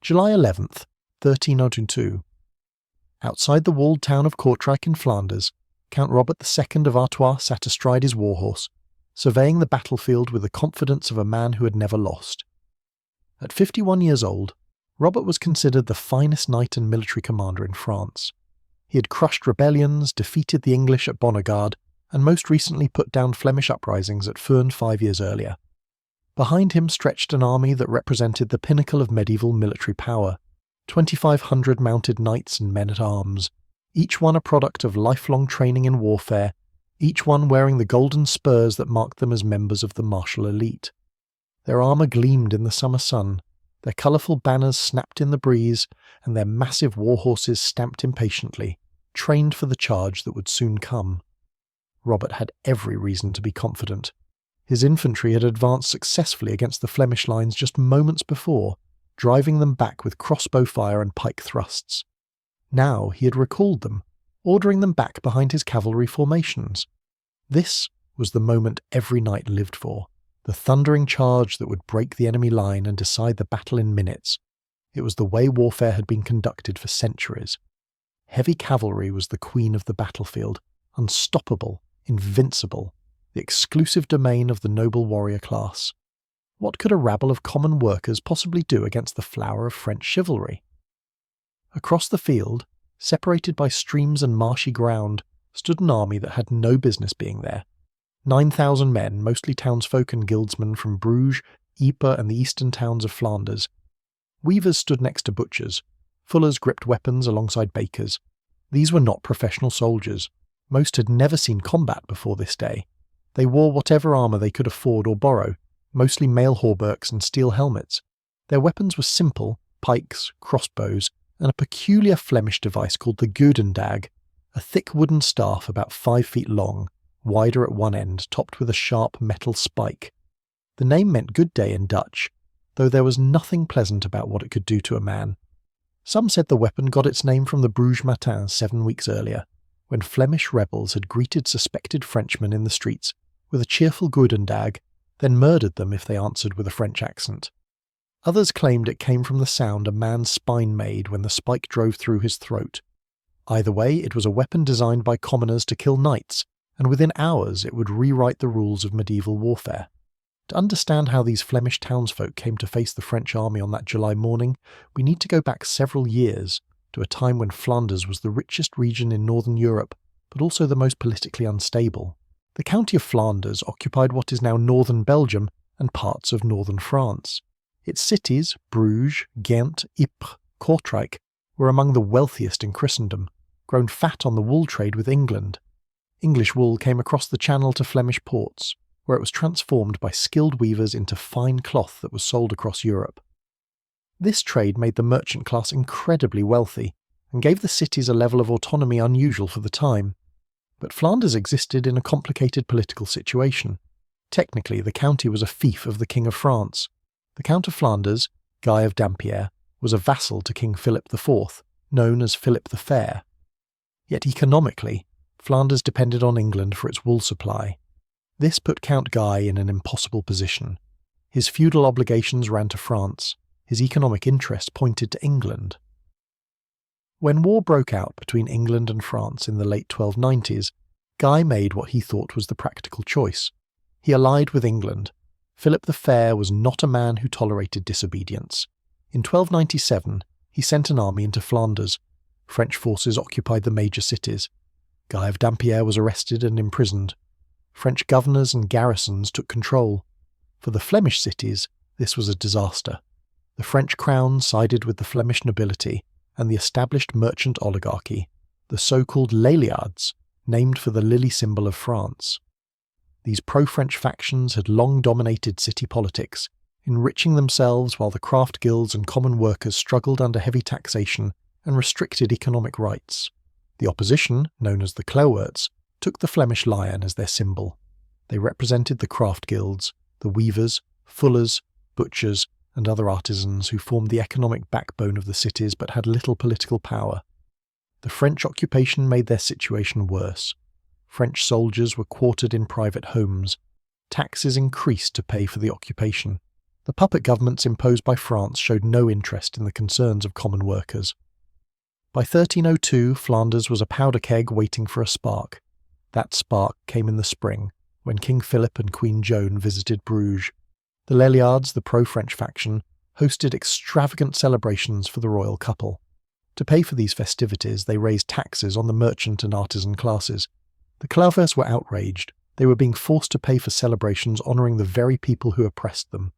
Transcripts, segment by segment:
July 11th, 1302. Outside the walled town of Kortrijk in Flanders, Count Robert II of Artois sat astride his warhorse, surveying the battlefield with the confidence of a man who had never lost. At 51 years old, Robert was considered the finest knight and military commander in France. He had crushed rebellions, defeated the English at Bonnegarde, and most recently put down Flemish uprisings at Furnes 5 years earlier. Behind him stretched an army that represented the pinnacle of medieval military power, 2,500 mounted knights and men-at-arms, each one a product of lifelong training in warfare, each one wearing the golden spurs that marked them as members of the martial elite. Their armour gleamed in the summer sun, their colourful banners snapped in the breeze, and their massive war-horses stamped impatiently, trained for the charge that would soon come. Robert had every reason to be confident. His infantry had advanced successfully against the Flemish lines just moments before, driving them back with crossbow fire and pike thrusts. Now he had recalled them, ordering them back behind his cavalry formations. This was the moment every knight lived for, the thundering charge that would break the enemy line and decide the battle in minutes. It was the way warfare had been conducted for centuries. Heavy cavalry was the queen of the battlefield, unstoppable, invincible, the exclusive domain of the noble warrior class. What could a rabble of common workers possibly do against the flower of French chivalry? Across the field, separated by streams and marshy ground, stood an army that had no business being there. 9,000 men, mostly townsfolk and guildsmen from Bruges, Ypres and the eastern towns of Flanders. Weavers stood next to butchers. Fullers gripped weapons alongside bakers. These were not professional soldiers. Most had never seen combat before this day. They wore whatever armour they could afford or borrow, mostly mail hauberks and steel helmets. Their weapons were simple, pikes, crossbows, and a peculiar Flemish device called the goedendag, a thick wooden staff about 5 feet long, wider at one end, topped with a sharp metal spike. The name meant good day in Dutch, though there was nothing pleasant about what it could do to a man. Some said the weapon got its name from the Bruges Matins 7 weeks earlier, when Flemish rebels had greeted suspected Frenchmen in the streets with a cheerful goedendag, then murdered them if they answered with a French accent. Others claimed it came from the sound a man's spine made when the spike drove through his throat. Either way, it was a weapon designed by commoners to kill knights, and within hours it would rewrite the rules of medieval warfare. To understand how these Flemish townsfolk came to face the French army on that July morning, we need to go back several years, to a time when Flanders was the richest region in northern Europe, but also the most politically unstable. The county of Flanders occupied what is now northern Belgium and parts of northern France. Its cities, Bruges, Ghent, Ypres, Kortrijk, were among the wealthiest in Christendom, grown fat on the wool trade with England. English wool came across the Channel to Flemish ports, where it was transformed by skilled weavers into fine cloth that was sold across Europe. This trade made the merchant class incredibly wealthy, and gave the cities a level of autonomy unusual for the time. But Flanders existed in a complicated political situation. Technically, the county was a fief of the King of France. The Count of Flanders, Guy of Dampierre, was a vassal to King Philip IV, known as Philip the Fair. Yet economically, Flanders depended on England for its wool supply. This put Count Guy in an impossible position. His feudal obligations ran to France. His economic interests pointed to England. When war broke out between England and France in the late 1290s, Guy made what he thought was the practical choice. He allied with England. Philip the Fair was not a man who tolerated disobedience. In 1297, he sent an army into Flanders. French forces occupied the major cities. Guy of Dampierre was arrested and imprisoned. French governors and garrisons took control. For the Flemish cities, this was a disaster. The French crown sided with the Flemish nobility and the established merchant oligarchy, the so-called Leliards, named for the lily symbol of France. These pro-French factions had long dominated city politics, enriching themselves while the craft guilds and common workers struggled under heavy taxation and restricted economic rights. The opposition, known as the Klauwerts, took the Flemish lion as their symbol. They represented the craft guilds, the weavers, fullers, butchers, and other artisans who formed the economic backbone of the cities but had little political power. The French occupation made their situation worse. French soldiers were quartered in private homes. Taxes increased to pay for the occupation. The puppet governments imposed by France showed no interest in the concerns of common workers. By 1302, Flanders was a powder keg waiting for a spark. That spark came in the spring, when King Philip and Queen Joan visited Bruges. The Leliards, the pro-French faction, hosted extravagant celebrations for the royal couple. To pay for these festivities, they raised taxes on the merchant and artisan classes. The Clavers were outraged. They were being forced to pay for celebrations honouring the very people who oppressed them.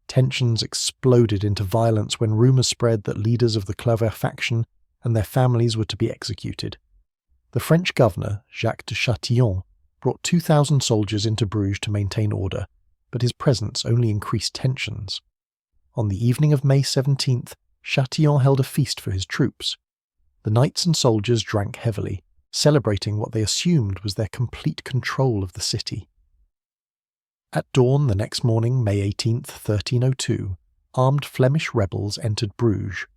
Tensions exploded into violence when rumours spread that leaders of the Claver faction and their families were to be executed. The French governor, Jacques de Chatillon, brought 2,000 soldiers into Bruges to maintain order, but his presence only increased tensions. On the evening of May 17th, Chatillon held a feast for his troops. The knights and soldiers drank heavily, celebrating what they assumed was their complete control of the city. At dawn the next morning, May 18th, 1302, armed Flemish rebels entered Bruges.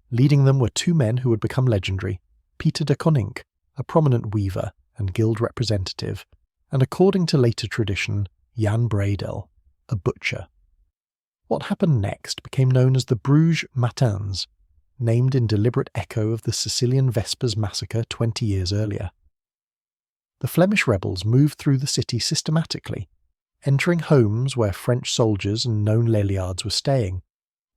Leading them were two men who would become legendary, Peter de Konink, a prominent weaver and guild representative, and according to later tradition, Jan Bredel, a butcher. What happened next became known as the Bruges Matins, named in deliberate echo of the Sicilian Vespers massacre 20 years earlier. The Flemish rebels moved through the city systematically, entering homes where French soldiers and known Leliards were staying.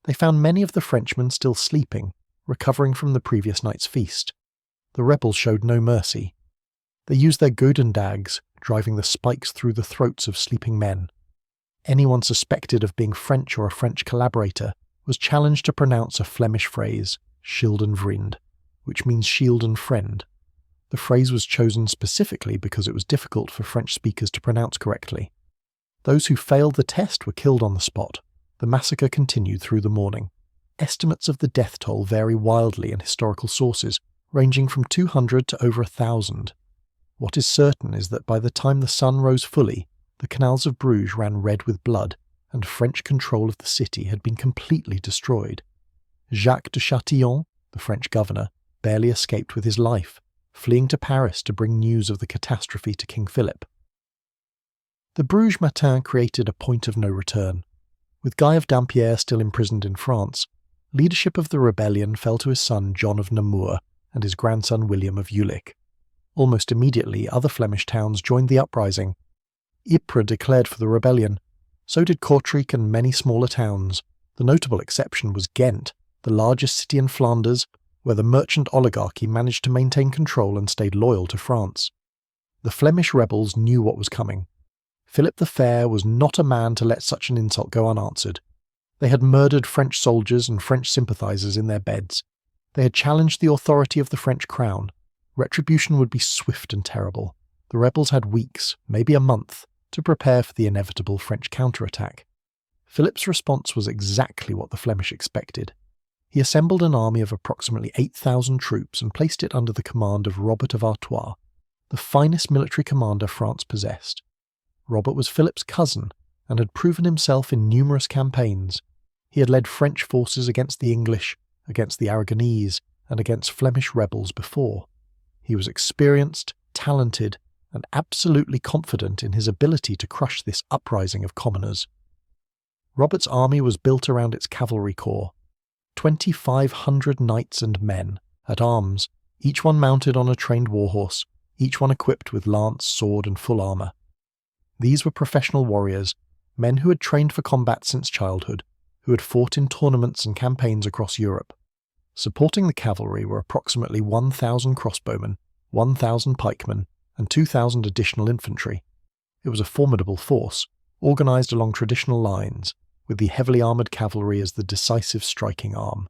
They found many of the Frenchmen still sleeping, recovering from the previous night's feast. The rebels showed no mercy. They used their goedendags, driving the spikes through the throats of sleeping men. Anyone suspected of being French or a French collaborator was challenged to pronounce a Flemish phrase, schild en vriend, which means shield and friend. The phrase was chosen specifically because it was difficult for French speakers to pronounce correctly. Those who failed the test were killed on the spot. The massacre continued through the morning. Estimates of the death toll vary wildly in historical sources, ranging from 200 to over 1,000. What is certain is that by the time the sun rose fully, the canals of Bruges ran red with blood, and French control of the city had been completely destroyed. Jacques de Chatillon, the French governor, barely escaped with his life, fleeing to Paris to bring news of the catastrophe to King Philip. The Bruges Matins created a point of no return. With Guy of Dampierre still imprisoned in France, leadership of the rebellion fell to his son John of Namur and his grandson William of Jülich. Almost immediately, other Flemish towns joined the uprising. Ypres declared for the rebellion. So did Kortrijk and many smaller towns. The notable exception was Ghent, the largest city in Flanders, where the merchant oligarchy managed to maintain control and stayed loyal to France. The Flemish rebels knew what was coming. Philip the Fair was not a man to let such an insult go unanswered. They had murdered French soldiers and French sympathizers in their beds. They had challenged the authority of the French crown. Retribution would be swift and terrible. The rebels had weeks, maybe a month, to prepare for the inevitable French counterattack. Philip's response was exactly what the Flemish expected. He assembled an army of approximately 8,000 troops and placed it under the command of Robert of Artois, the finest military commander France possessed. Robert was Philip's cousin and had proven himself in numerous campaigns. He had led French forces against the English, against the Aragonese, and against Flemish rebels before. He was experienced, talented, and absolutely confident in his ability to crush this uprising of commoners. Robert's army was built around its cavalry corps, 2,500 knights and men, at arms, each one mounted on a trained warhorse, each one equipped with lance, sword, and full armour. These were professional warriors, men who had trained for combat since childhood, who had fought in tournaments and campaigns across Europe. Supporting the cavalry were approximately 1,000 crossbowmen, 1,000 pikemen, and 2,000 additional infantry. It was a formidable force, organised along traditional lines, with the heavily armoured cavalry as the decisive striking arm.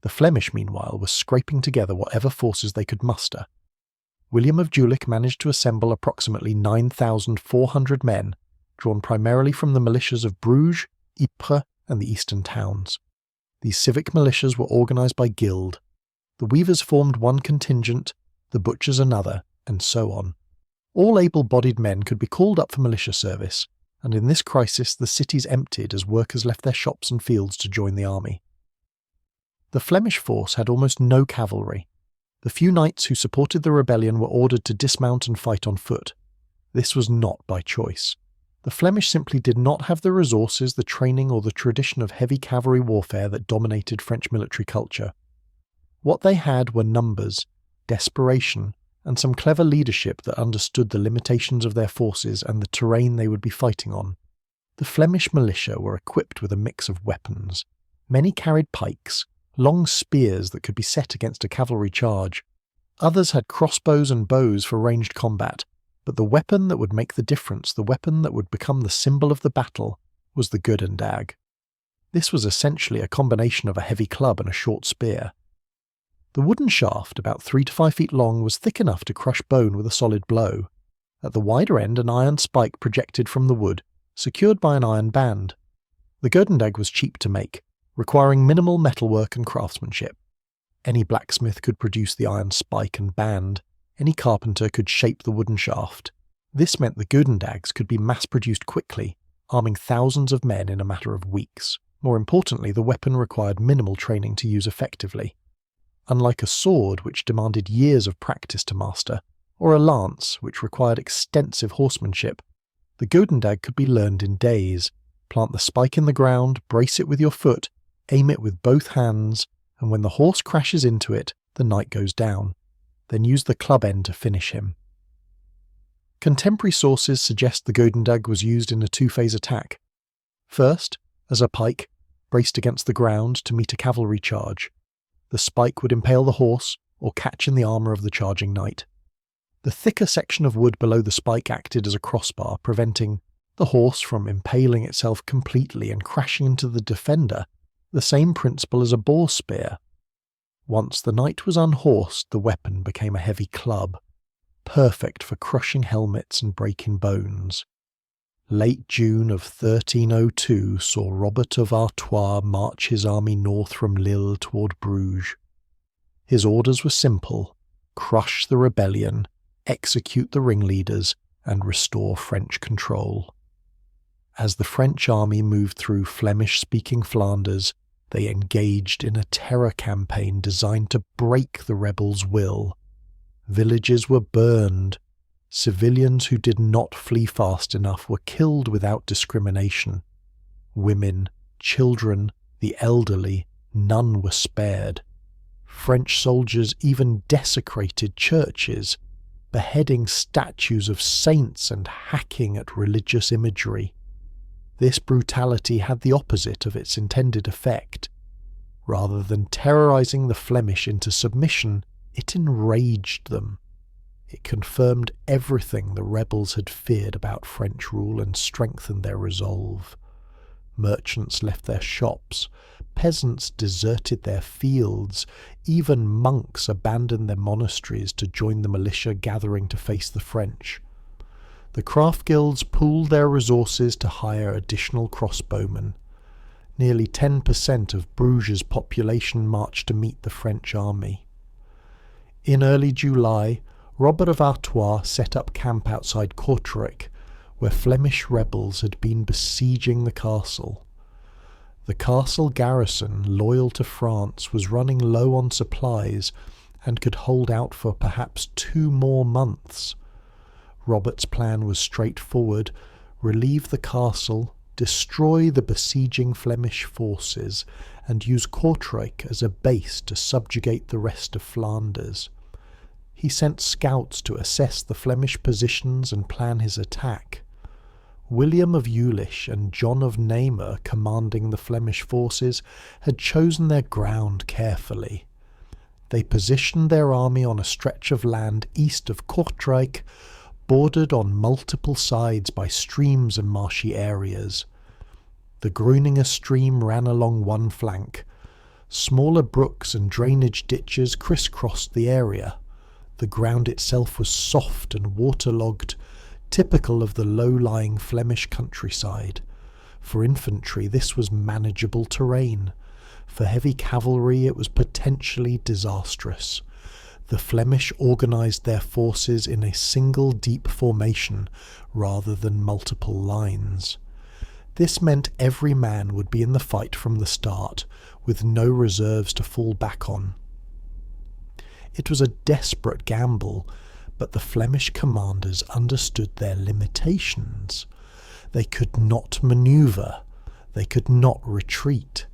The Flemish, meanwhile, were scraping together whatever forces they could muster. William of Jülich managed to assemble approximately 9,400 men, drawn primarily from the militias of Bruges, Ypres, and the eastern towns. These civic militias were organised by guild. The weavers formed one contingent, the butchers another, and so on. All able-bodied men could be called up for militia service, and in this crisis the cities emptied as workers left their shops and fields to join the army. The Flemish force had almost no cavalry. The few knights who supported the rebellion were ordered to dismount and fight on foot. This was not by choice. The Flemish simply did not have the resources, the training, or the tradition of heavy cavalry warfare that dominated French military culture. What they had were numbers, desperation, and some clever leadership that understood the limitations of their forces and the terrain they would be fighting on. The Flemish militia were equipped with a mix of weapons. Many carried pikes, long spears that could be set against a cavalry charge. Others had crossbows and bows for ranged combat, but the weapon that would make the difference, the weapon that would become the symbol of the battle, was the goedendag. This was essentially a combination of a heavy club and a short spear. The wooden shaft, about 3 to 5 feet long, was thick enough to crush bone with a solid blow. At the wider end, an iron spike projected from the wood, secured by an iron band. The goedendag was cheap to make, requiring minimal metalwork and craftsmanship. Any blacksmith could produce the iron spike and band. Any carpenter could shape the wooden shaft. This meant the goedendags could be mass-produced quickly, arming thousands of men in a matter of weeks. More importantly, the weapon required minimal training to use effectively. Unlike a sword, which demanded years of practice to master, or a lance, which required extensive horsemanship, the goedendag could be learned in days. Plant the spike in the ground, brace it with your foot, aim it with both hands, and when the horse crashes into it, the knight goes down. Then use the club end to finish him. Contemporary sources suggest the goedendag was used in a two-phase attack. First, as a pike, braced against the ground to meet a cavalry charge. The spike would impale the horse or catch in the armour of the charging knight. The thicker section of wood below the spike acted as a crossbar, preventing the horse from impaling itself completely and crashing into the defender, the same principle as a boar spear. Once the knight was unhorsed, the weapon became a heavy club, perfect for crushing helmets and breaking bones. Late June of 1302 saw Robert of Artois march his army north from Lille toward Bruges. His orders were simple: crush the rebellion, execute the ringleaders, and restore French control. As the French army moved through Flemish-speaking Flanders, they engaged in a terror campaign designed to break the rebels' will. Villages were burned. Civilians who did not flee fast enough were killed without discrimination. Women, children, the elderly, none were spared. French soldiers even desecrated churches, beheading statues of saints and hacking at religious imagery. This brutality had the opposite of its intended effect. Rather than terrorizing the Flemish into submission, it enraged them. It confirmed everything the rebels had feared about French rule and strengthened their resolve. Merchants left their shops, peasants deserted their fields, even monks abandoned their monasteries to join the militia gathering to face the French. The craft guilds pooled their resources to hire additional crossbowmen. Nearly 10% of Bruges' population marched to meet the French army. In early July, Robert of Artois set up camp outside Kortrijk, where Flemish rebels had been besieging the castle. The castle garrison, loyal to France, was running low on supplies and could hold out for perhaps 2 more months. Robert's plan was straightforward: relieve the castle, destroy the besieging Flemish forces, and use Kortrijk as a base to subjugate the rest of Flanders. He sent scouts to assess the Flemish positions and plan his attack. William of Jülich and John of Namur, commanding the Flemish forces, had chosen their ground carefully. They positioned their army on a stretch of land east of Kortrijk, bordered on multiple sides by streams and marshy areas. The Groninger stream ran along one flank. Smaller brooks and drainage ditches crisscrossed the area. The ground itself was soft and waterlogged, typical of the low-lying Flemish countryside. For infantry, this was manageable terrain. For heavy cavalry, it was potentially disastrous. The Flemish organised their forces in a single deep formation rather than multiple lines. This meant every man would be in the fight from the start, with no reserves to fall back on. It was a desperate gamble, but the Flemish commanders understood their limitations. They could not manoeuvre. They could not retreat.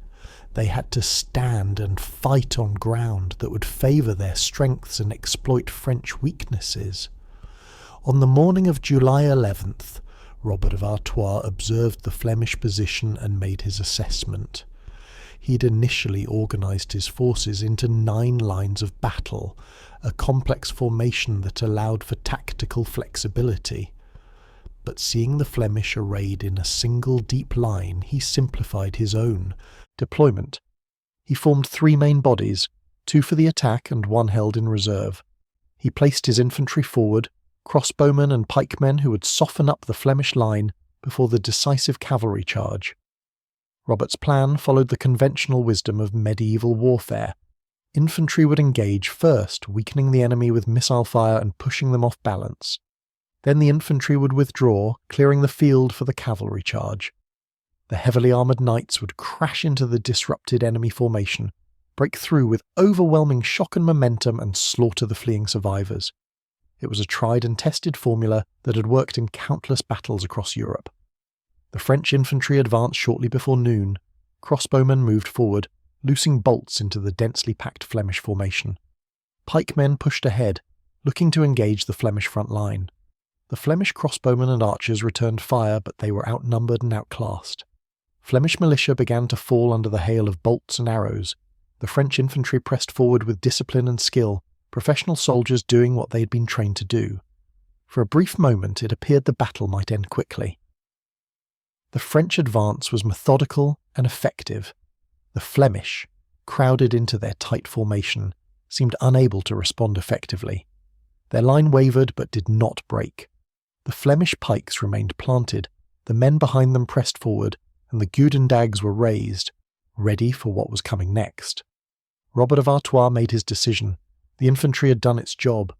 They had to stand and fight on ground that would favour their strengths and exploit French weaknesses. On the morning of July 11th, Robert of Artois observed the Flemish position and made his assessment. He'd initially organised his forces into 9 lines of battle, a complex formation that allowed for tactical flexibility. But seeing the Flemish arrayed in a single deep line, he simplified his own deployment. He formed 3 main bodies, 2 for the attack and 1 held in reserve. He placed his infantry forward, crossbowmen and pikemen who would soften up the Flemish line before the decisive cavalry charge. Robert's plan followed the conventional wisdom of medieval warfare. Infantry would engage first, weakening the enemy with missile fire and pushing them off balance. Then the infantry would withdraw, clearing the field for the cavalry charge. The heavily armoured knights would crash into the disrupted enemy formation, break through with overwhelming shock and momentum, and slaughter the fleeing survivors. It was a tried and tested formula that had worked in countless battles across Europe. The French infantry advanced shortly before noon. Crossbowmen moved forward, loosing bolts into the densely packed Flemish formation. Pikemen pushed ahead, looking to engage the Flemish front line. The Flemish crossbowmen and archers returned fire, but they were outnumbered and outclassed. Flemish militia began to fall under the hail of bolts and arrows. The French infantry pressed forward with discipline and skill, professional soldiers doing what they had been trained to do. For a brief moment it appeared the battle might end quickly. The French advance was methodical and effective. The Flemish, crowded into their tight formation, seemed unable to respond effectively. Their line wavered but did not break. The Flemish pikes remained planted, the men behind them pressed forward, and the goedendags were raised, ready for what was coming next. Robert of Artois made his decision. The infantry had done its job.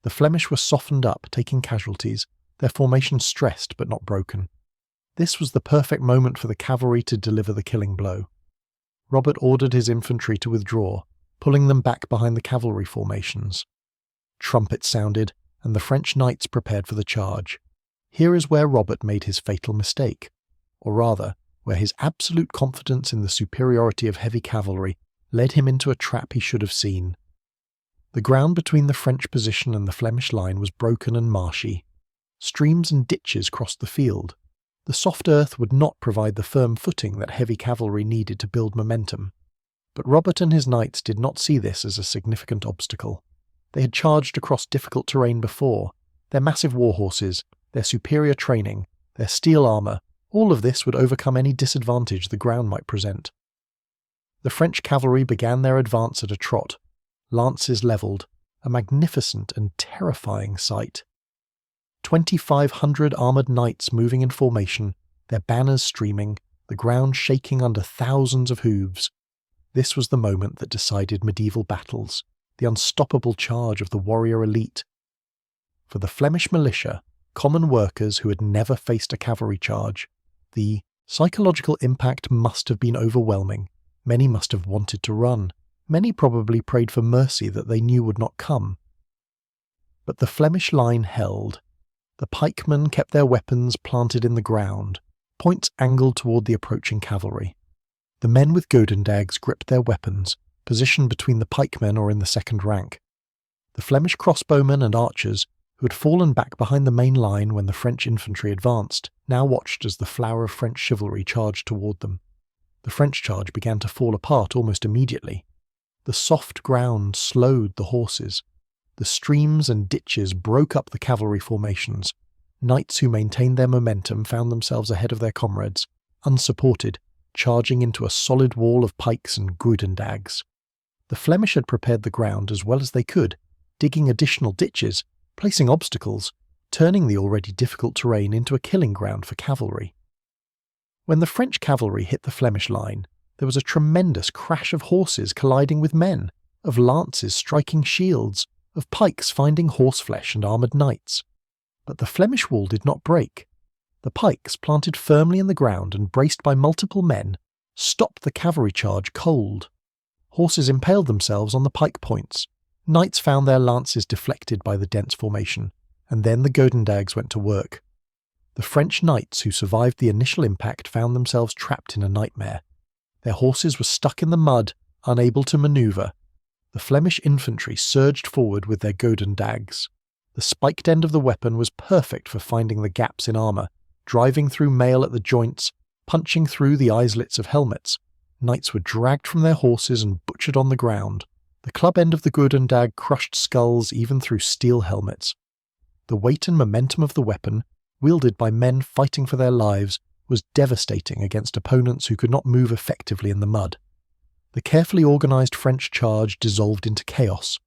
The Flemish were softened up, taking casualties, their formation stressed but not broken. This was the perfect moment for the cavalry to deliver the killing blow. Robert ordered his infantry to withdraw, pulling them back behind the cavalry formations. Trumpets sounded, and the French knights prepared for the charge. Here is where Robert made his fatal mistake, or rather, where his absolute confidence in the superiority of heavy cavalry led him into a trap he should have seen. The ground between the French position and the Flemish line was broken and marshy. Streams and ditches crossed the field. The soft earth would not provide the firm footing that heavy cavalry needed to build momentum. But Robert and his knights did not see this as a significant obstacle. They had charged across difficult terrain before. Their massive war horses, their superior training, their steel armour, all of this would overcome any disadvantage the ground might present. The French cavalry began their advance at a trot, lances levelled, a magnificent and terrifying sight. 2,500 armoured knights moving in formation, their banners streaming, the ground shaking under thousands of hooves. This was the moment that decided medieval battles, the unstoppable charge of the warrior elite. For the Flemish militia, common workers who had never faced a cavalry charge, the psychological impact must have been overwhelming. Many must have wanted to run. Many probably prayed for mercy that they knew would not come. But the Flemish line held. The pikemen kept their weapons planted in the ground, points angled toward the approaching cavalry. The men with goedendags gripped their weapons, positioned between the pikemen or in the second rank. The Flemish crossbowmen and archers, who had fallen back behind the main line when the French infantry advanced, now watched as the flower of French chivalry charged toward them. The French charge began to fall apart almost immediately. The soft ground slowed the horses. The streams and ditches broke up the cavalry formations. Knights who maintained their momentum found themselves ahead of their comrades, unsupported, charging into a solid wall of pikes and goedendags. The Flemish had prepared the ground as well as they could, digging additional ditches, placing obstacles, turning the already difficult terrain into a killing ground for cavalry. When the French cavalry hit the Flemish line, there was a tremendous crash of horses colliding with men, of lances striking shields, of pikes finding horseflesh and armoured knights. But the Flemish wall did not break. The pikes, planted firmly in the ground and braced by multiple men, stopped the cavalry charge cold. Horses impaled themselves on the pike points. Knights found their lances deflected by the dense formation, and then the goedendags went to work. The The French knights who survived the initial impact found themselves trapped in a nightmare. Their horses were stuck in the mud, unable to manoeuvre. The Flemish infantry surged forward with their goedendags. The spiked end of the weapon was perfect for finding the gaps in armour, driving through mail at the joints, punching through the eyeslets of helmets. Knights were dragged from their horses and butchered on the ground. The club end of the goedendag crushed skulls even through steel helmets. The weight and momentum of the weapon, wielded by men fighting for their lives, was devastating against opponents who could not move effectively in the mud. The carefully organised French charge dissolved into chaos.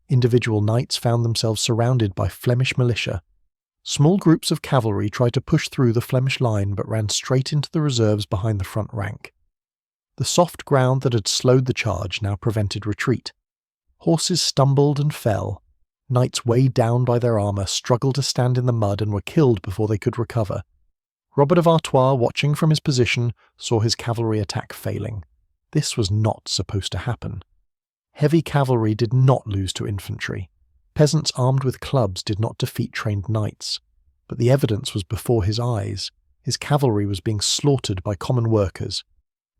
Individual knights found themselves surrounded by Flemish militia. Small groups of cavalry tried to push through the Flemish line but ran straight into the reserves behind the front rank. The soft ground that had slowed the charge now prevented retreat. Horses stumbled and fell. Knights weighed down by their armour struggled to stand in the mud and were killed before they could recover. Robert of Artois, watching from his position, saw his cavalry attack failing. This was not supposed to happen. Heavy cavalry did not lose to infantry. Peasants armed with clubs did not defeat trained knights. But the evidence was before his eyes. His cavalry was being slaughtered by common workers.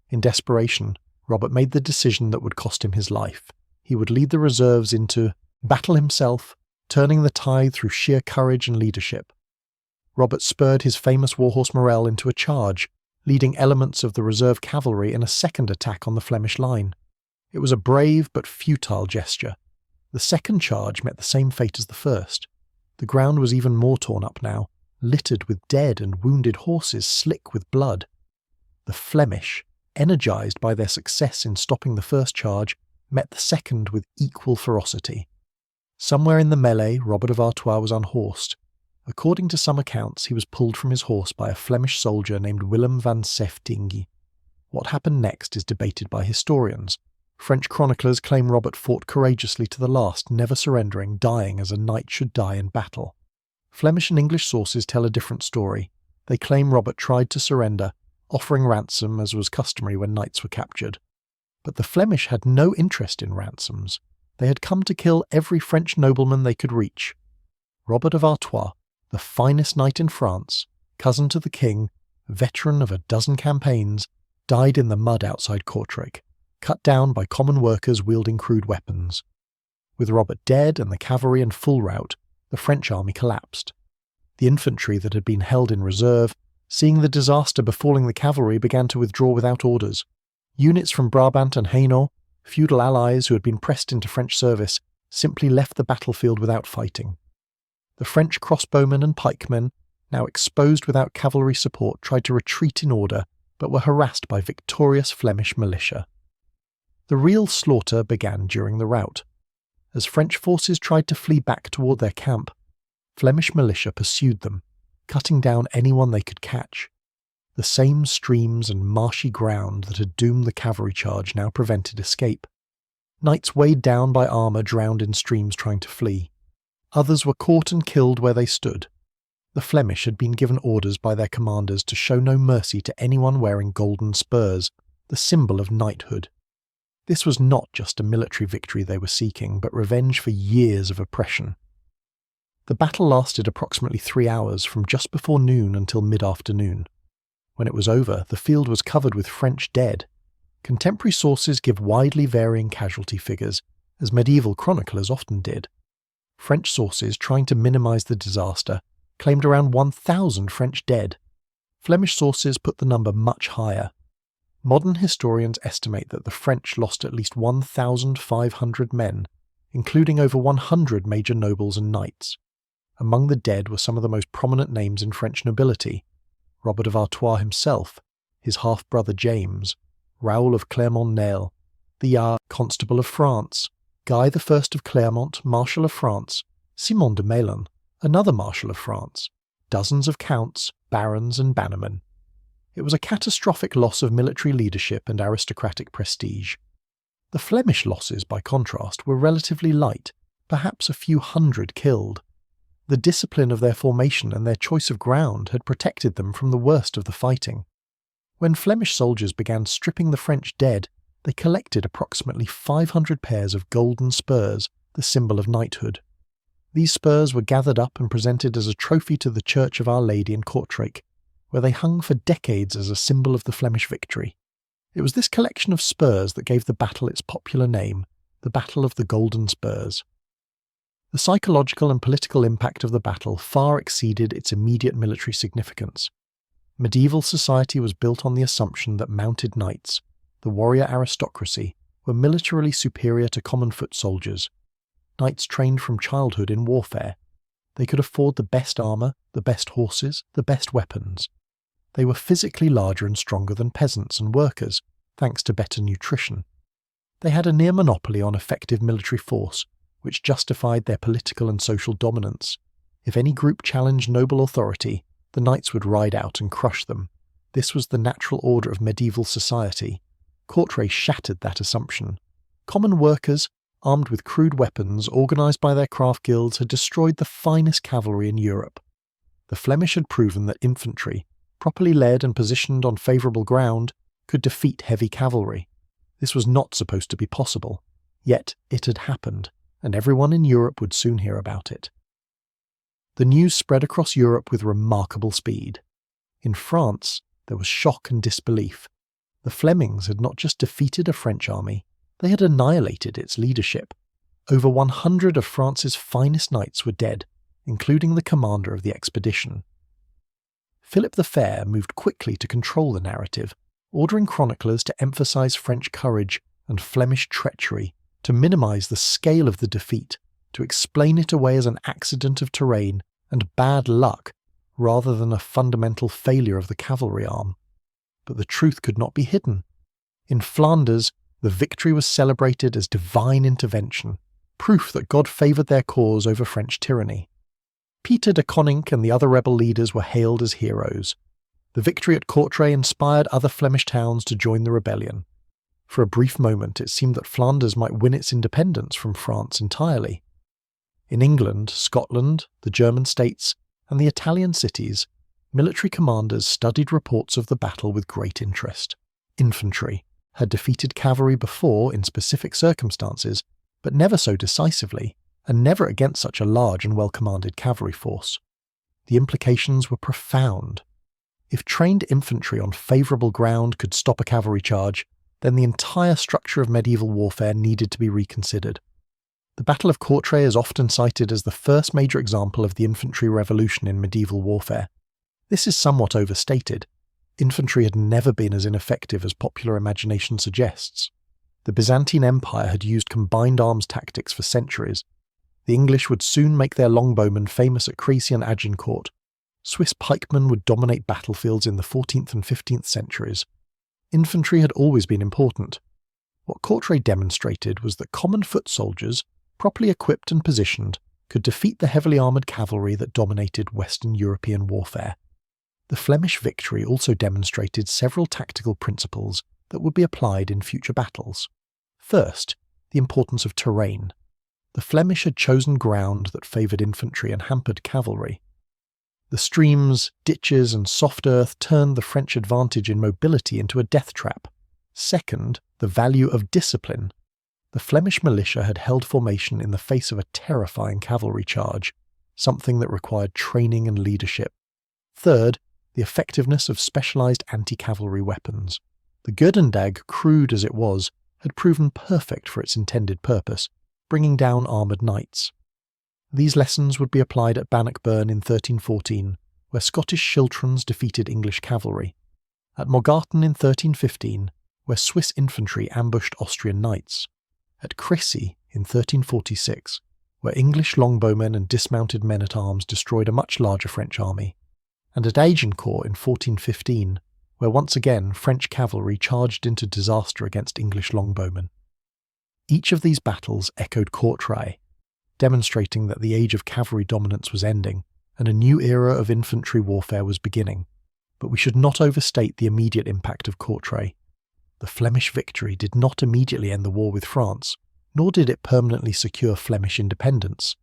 In desperation, Robert made the decision that would cost him his life. He would lead the reserves into battle himself, turning the tide through sheer courage and leadership. Robert spurred his famous warhorse Morel into a charge, leading elements of the reserve cavalry in a second attack on the Flemish line. It was a brave but futile gesture. The second charge met the same fate as the first. The ground was even more torn up now, littered with dead and wounded horses slick with blood. The Flemish, energised by their success in stopping the first charge, met the second with equal ferocity. Somewhere in the melee, Robert of Artois was unhorsed. According to some accounts, he was pulled from his horse by a Flemish soldier named Willem van Seftingi. What happened next is debated by historians. French chroniclers claim Robert fought courageously to the last, never surrendering, dying as a knight should die in battle. Flemish and English sources tell a different story. They claim Robert tried to surrender, offering ransom as was customary when knights were captured. But the Flemish had no interest in ransoms. They had come to kill every French nobleman they could reach. Robert of Artois, the finest knight in France, cousin to the king, veteran of a dozen campaigns, died in the mud outside Kortrijk, cut down by common workers wielding crude weapons. With Robert dead and the cavalry in full rout, the French army collapsed. The infantry that had been held in reserve, seeing the disaster befalling the cavalry, began to withdraw without orders. Units from Brabant and Hainaut, feudal allies who had been pressed into French service, simply left the battlefield without fighting. The French crossbowmen and pikemen, now exposed without cavalry support, tried to retreat in order, but were harassed by victorious Flemish militia. The real slaughter began during the rout. As French forces tried to flee back toward their camp, Flemish militia pursued them, cutting down anyone they could catch. The same streams and marshy ground that had doomed the cavalry charge now prevented escape. Knights weighed down by armour drowned in streams trying to flee. Others were caught and killed where they stood. The Flemish had been given orders by their commanders to show no mercy to anyone wearing golden spurs, the symbol of knighthood. This was not just a military victory they were seeking, but revenge for years of oppression. The battle lasted approximately 3 hours, from just before noon until mid-afternoon. When it was over, the field was covered with French dead. Contemporary sources give widely varying casualty figures, as medieval chroniclers often did. French sources, trying to minimise the disaster, claimed around 1,000 French dead. Flemish sources put the number much higher. Modern historians estimate that the French lost at least 1,500 men, including over 100 major nobles and knights. Among the dead were some of the most prominent names in French nobility: Robert of Artois himself, his half-brother James, Raoul of Clermont-Nel, the Constable of France, Guy I of Clermont, Marshal of France, Simon de Melun, another Marshal of France, dozens of counts, barons and bannermen. It was a catastrophic loss of military leadership and aristocratic prestige. The Flemish losses, by contrast, were relatively light, perhaps a few hundred killed. The discipline of their formation and their choice of ground had protected them from the worst of the fighting. When Flemish soldiers began stripping the French dead, they collected approximately 500 pairs of golden spurs, the symbol of knighthood. These spurs were gathered up and presented as a trophy to the Church of Our Lady in Kortrijk, where they hung for decades as a symbol of the Flemish victory. It was this collection of spurs that gave the battle its popular name, the Battle of the Golden Spurs. The psychological and political impact of the battle far exceeded its immediate military significance. Medieval society was built on the assumption that mounted knights, the warrior aristocracy, were militarily superior to common foot soldiers. Knights trained from childhood in warfare. They could afford the best armour, the best horses, the best weapons. They were physically larger and stronger than peasants and workers, thanks to better nutrition. They had a near monopoly on effective military force, which justified their political and social dominance. If any group challenged noble authority, the knights would ride out and crush them. This was the natural order of medieval society. Courtrai shattered that assumption. Common workers, armed with crude weapons organised by their craft guilds, had destroyed the finest cavalry in Europe. The Flemish had proven that infantry, properly led and positioned on favourable ground, could defeat heavy cavalry. This was not supposed to be possible, yet it had happened, and everyone in Europe would soon hear about it. The news spread across Europe with remarkable speed. In France, there was shock and disbelief. The Flemings had not just defeated a French army, they had annihilated its leadership. Over 100 of France's finest knights were dead, including the commander of the expedition. Philip the Fair moved quickly to control the narrative, ordering chroniclers to emphasise French courage and Flemish treachery, to minimise the scale of the defeat, to explain it away as an accident of terrain and bad luck rather than a fundamental failure of the cavalry arm. But the truth could not be hidden. In Flanders, the victory was celebrated as divine intervention, proof that God favoured their cause over French tyranny. Peter de Koninck and the other rebel leaders were hailed as heroes. The victory at Courtrai inspired other Flemish towns to join the rebellion. For a brief moment it seemed that Flanders might win its independence from France entirely. In England, Scotland, the German states, and the Italian cities, military commanders studied reports of the battle with great interest. Infantry had defeated cavalry before in specific circumstances, but never so decisively, and never against such a large and well-commanded cavalry force. The implications were profound. If trained infantry on favourable ground could stop a cavalry charge, then the entire structure of medieval warfare needed to be reconsidered. The Battle of Courtrai is often cited as the first major example of the infantry revolution in medieval warfare. This is somewhat overstated. Infantry had never been as ineffective as popular imagination suggests. The Byzantine Empire had used combined arms tactics for centuries. The English would soon make their longbowmen famous at Crécy and Agincourt. Swiss pikemen would dominate battlefields in the 14th and 15th centuries. Infantry had always been important. What Courtrai demonstrated was that common foot soldiers, properly equipped and positioned, could defeat the heavily armoured cavalry that dominated Western European warfare. The Flemish victory also demonstrated several tactical principles that would be applied in future battles. First, the importance of terrain. The Flemish had chosen ground that favoured infantry and hampered cavalry. The streams, ditches and soft earth turned the French advantage in mobility into a death trap. Second, the value of discipline. The Flemish militia had held formation in the face of a terrifying cavalry charge, something that required training and leadership. Third, the effectiveness of specialised anti-cavalry weapons. The Goedendag, crude as it was, had proven perfect for its intended purpose, bringing down armoured knights. These lessons would be applied at Bannockburn in 1314, where Scottish schiltrons defeated English cavalry, at Morgarten in 1315, where Swiss infantry ambushed Austrian knights, at Crécy in 1346, where English longbowmen and dismounted men-at-arms destroyed a much larger French army, and at Agincourt in 1415, where once again French cavalry charged into disaster against English longbowmen. Each of these battles echoed Courtrai, demonstrating that the age of cavalry dominance was ending and a new era of infantry warfare was beginning. But we should not overstate the immediate impact of Courtrai. The Flemish victory did not immediately end the war with France, nor did it permanently secure Flemish independence.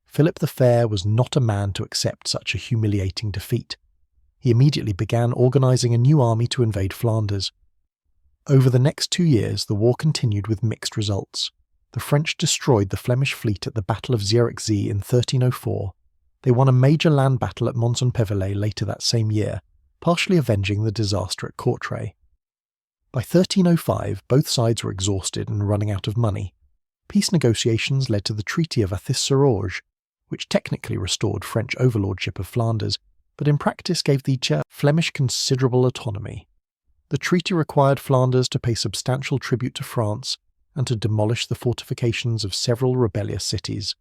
Philip the Fair was not a man to accept such a humiliating defeat. He immediately began organising a new army to invade Flanders. Over the next 2 years, the war continued with mixed results. the French destroyed the Flemish fleet at the Battle of Zierikzee in 1304. They won a major land battle at Mons-en-Pévèle later that same year, partially avenging the disaster at Courtrai. By 1305, both sides were exhausted and running out of money. Peace negotiations led to the Treaty of Athis-sur-Orge, which technically restored French overlordship of Flanders, but in practice gave the Flemish considerable autonomy. The treaty required Flanders to pay substantial tribute to France and to demolish the fortifications of several rebellious cities,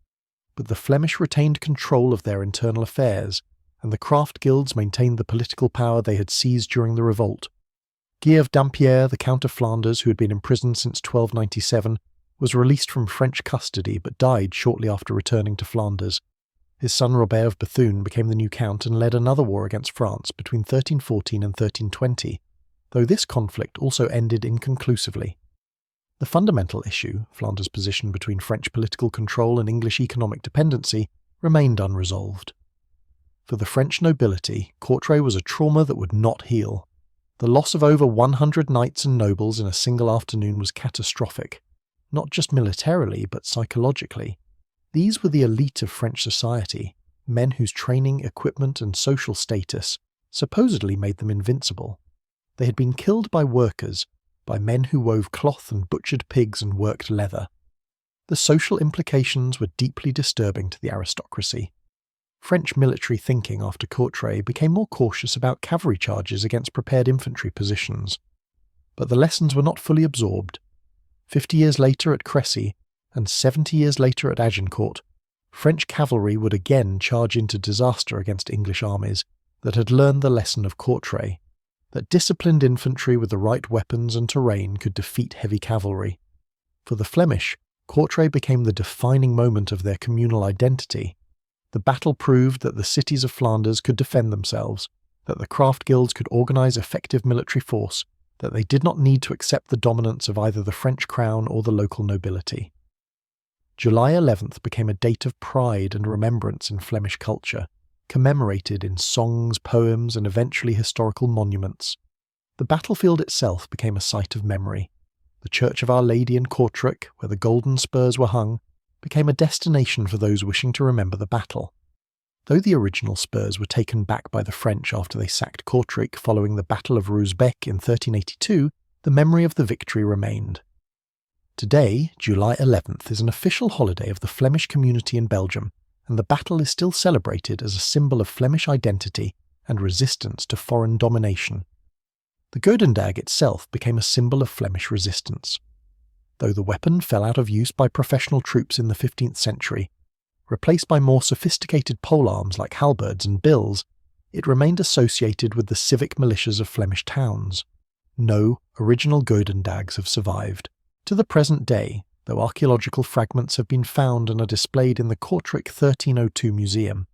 but the Flemish retained control of their internal affairs, and the craft guilds maintained the political power they had seized during the revolt. Guy of Dampierre, the Count of Flanders, who had been imprisoned since 1297, was released from French custody but died shortly after returning to Flanders. His son Robert of Bethune became the new count and led another war against France between 1314 and 1320, though this conflict also ended inconclusively. The fundamental issue, Flanders' position between French political control and English economic dependency, remained unresolved. For the French nobility, Courtrai was a trauma that would not heal. The loss of over 100 knights and nobles in a single afternoon was catastrophic, not just militarily but psychologically. These were the elite of French society, men whose training, equipment and social status supposedly made them invincible. They had been killed by workers, by men who wove cloth and butchered pigs and worked leather. The social implications were deeply disturbing to the aristocracy. French military thinking after Courtrai became more cautious about cavalry charges against prepared infantry positions. But the lessons were not fully absorbed. 50 years later at Crécy, and 70 years later at Agincourt, French cavalry would again charge into disaster against English armies that had learned the lesson of Courtrai, that disciplined infantry with the right weapons and terrain could defeat heavy cavalry. For the Flemish, Courtrai became the defining moment of their communal identity. The battle proved that the cities of Flanders could defend themselves, that the craft guilds could organise effective military force, that they did not need to accept the dominance of either the French crown or the local nobility. July 11th became a date of pride and remembrance in Flemish culture, commemorated in songs, poems, and eventually historical monuments. The battlefield itself became a site of memory. The Church of Our Lady in Kortrijk, where the golden spurs were hung, became a destination for those wishing to remember the battle. Though the original spurs were taken back by the French after they sacked Kortrijk following the Battle of Ruzebek in 1382, the memory of the victory remained. Today, July 11th, is an official holiday of the Flemish community in Belgium, and the battle is still celebrated as a symbol of Flemish identity and resistance to foreign domination. The Goedendag itself became a symbol of Flemish resistance. Though the weapon fell out of use by professional troops in the 15th century, replaced by more sophisticated polearms like halberds and bills, it remained associated with the civic militias of Flemish towns. No original goedendags have survived. To the present day, though archaeological fragments have been found and are displayed in the Kortrijk 1302 museum,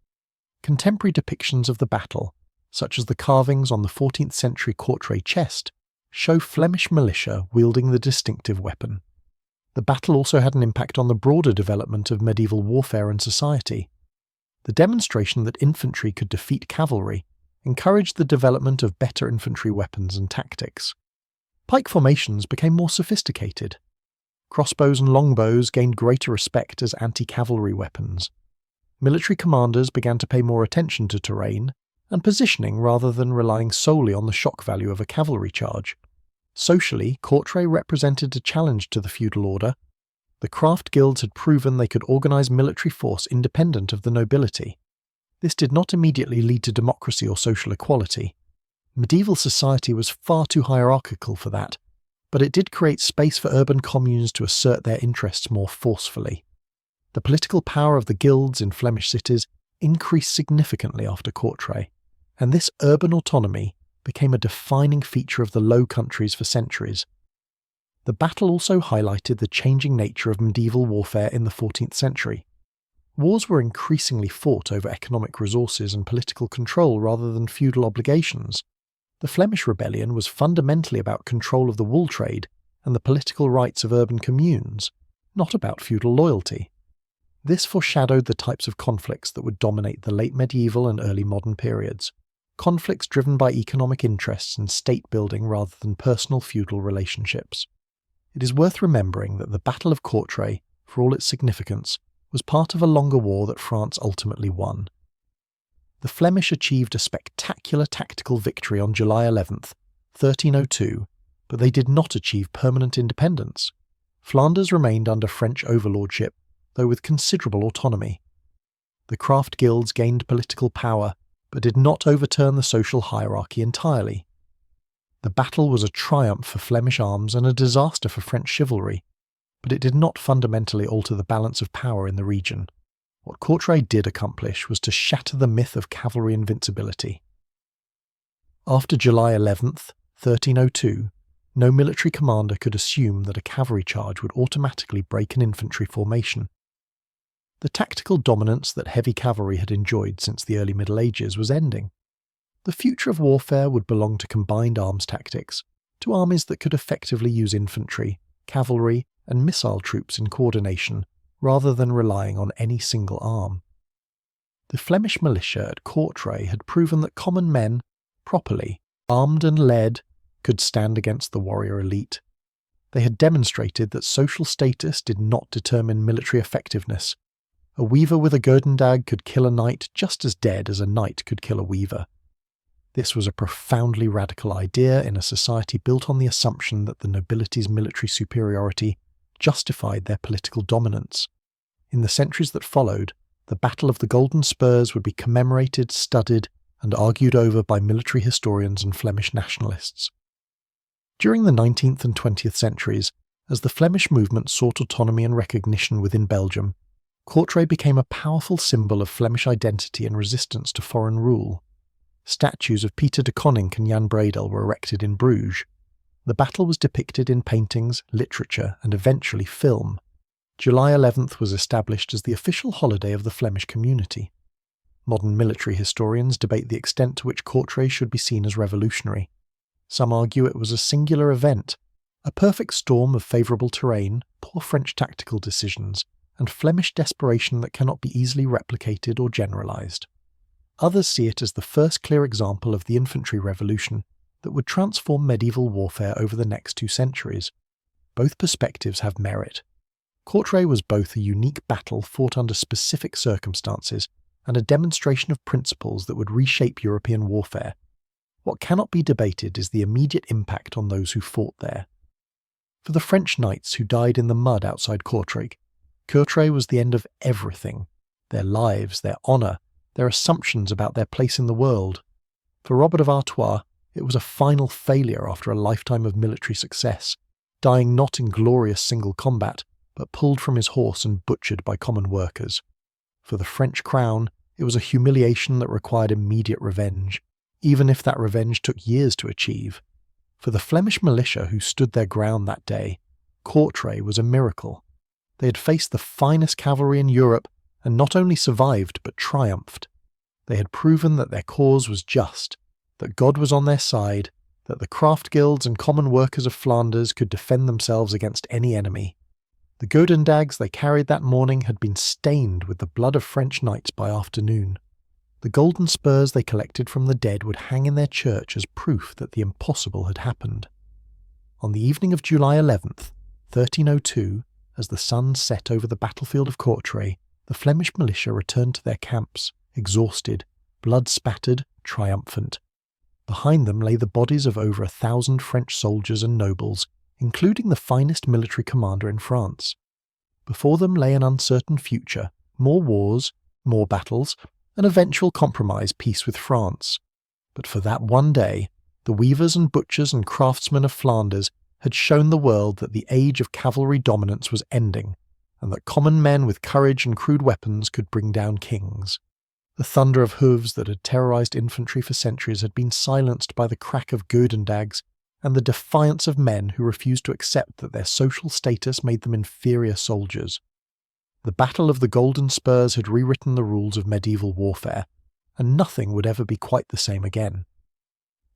contemporary depictions of the battle, such as the carvings on the 14th century Courtrai chest, show Flemish militia wielding the distinctive weapon. The battle also had an impact on the broader development of medieval warfare and society. The demonstration that infantry could defeat cavalry encouraged the development of better infantry weapons and tactics. Pike formations became more sophisticated. Crossbows and longbows gained greater respect as anti-cavalry weapons. Military commanders began to pay more attention to terrain and positioning rather than relying solely on the shock value of a cavalry charge. Socially, Courtrai represented a challenge to the feudal order. The craft guilds had proven they could organise military force independent of the nobility. This did not immediately lead to democracy or social equality. Medieval society was far too hierarchical for that, but it did create space for urban communes to assert their interests more forcefully. The political power of the guilds in Flemish cities increased significantly after Courtrai, and this urban autonomy became a defining feature of the Low Countries for centuries. The battle also highlighted the changing nature of medieval warfare in the 14th century. Wars were increasingly fought over economic resources and political control rather than feudal obligations. The Flemish Rebellion was fundamentally about control of the wool trade and the political rights of urban communes, not about feudal loyalty. This foreshadowed the types of conflicts that would dominate the late medieval and early modern periods. Conflicts driven by economic interests and state building rather than personal feudal relationships. It is worth remembering that the Battle of Courtrai for all its significance, was part of a longer war that France ultimately won. The Flemish achieved a spectacular tactical victory on July 11th, 1302, but they did not achieve permanent independence. Flanders remained under French overlordship, though with considerable autonomy. The craft guilds gained political power, but did not overturn the social hierarchy entirely. The battle was a triumph for Flemish arms and a disaster for French chivalry, but it did not fundamentally alter the balance of power in the region. What Courtrai did accomplish was to shatter the myth of cavalry invincibility. After July 11th, 1302, no military commander could assume that a cavalry charge would automatically break an infantry formation. The tactical dominance that heavy cavalry had enjoyed since the early Middle Ages was ending. The future of warfare would belong to combined arms tactics, to armies that could effectively use infantry, cavalry, and missile troops in coordination, rather than relying on any single arm. The Flemish militia at Courtrai had proven that common men, properly armed and led, could stand against the warrior elite. They had demonstrated that social status did not determine military effectiveness. A weaver with a goedendag could kill a knight just as dead as a knight could kill a weaver. This was a profoundly radical idea in a society built on the assumption that the nobility's military superiority justified their political dominance. In the centuries that followed, the Battle of the Golden Spurs would be commemorated, studied, and argued over by military historians and Flemish nationalists. During the 19th and 20th centuries, as the Flemish movement sought autonomy and recognition within Belgium, Courtrai became a powerful symbol of Flemish identity and resistance to foreign rule. Statues of Pieter de Koninck and Jan Bredel were erected in Bruges. The battle was depicted in paintings, literature, and eventually film. July 11th was established as the official holiday of the Flemish community. Modern military historians debate the extent to which Courtrai should be seen as revolutionary. Some argue it was a singular event, a perfect storm of favourable terrain, poor French tactical decisions, and Flemish desperation that cannot be easily replicated or generalised. Others see it as the first clear example of the infantry revolution that would transform medieval warfare over the next 2 centuries. Both perspectives have merit. Courtrai was both a unique battle fought under specific circumstances and a demonstration of principles that would reshape European warfare. What cannot be debated is the immediate impact on those who fought there. For the French knights who died in the mud outside Kortrijk, Courtrai was the end of everything: their lives, their honour, their assumptions about their place in the world. For Robert of Artois, it was a final failure after a lifetime of military success, dying not in glorious single combat, but pulled from his horse and butchered by common workers. For the French crown, it was a humiliation that required immediate revenge, even if that revenge took years to achieve. For the Flemish militia who stood their ground that day, Courtrai was a miracle. They had faced the finest cavalry in Europe and not only survived but triumphed. They had proven that their cause was just, that God was on their side, that the craft guilds and common workers of Flanders could defend themselves against any enemy. The goedendags they carried that morning had been stained with the blood of French knights by afternoon. The golden spurs they collected from the dead would hang in their church as proof that the impossible had happened. On the evening of July 11th, 1302, as the sun set over the battlefield of Courtrai, the Flemish militia returned to their camps, exhausted, blood-spattered, triumphant. Behind them lay the bodies of over 1,000 French soldiers and nobles, including the finest military commander in France. Before them lay an uncertain future, more wars, more battles, an eventual compromise peace with France. But for that one day, the weavers and butchers and craftsmen of Flanders had shown the world that the age of cavalry dominance was ending, and that common men with courage and crude weapons could bring down kings. The thunder of hooves that had terrorised infantry for centuries had been silenced by the crack of goedendags and the defiance of men who refused to accept that their social status made them inferior soldiers. The Battle of the Golden Spurs had rewritten the rules of medieval warfare, and nothing would ever be quite the same again.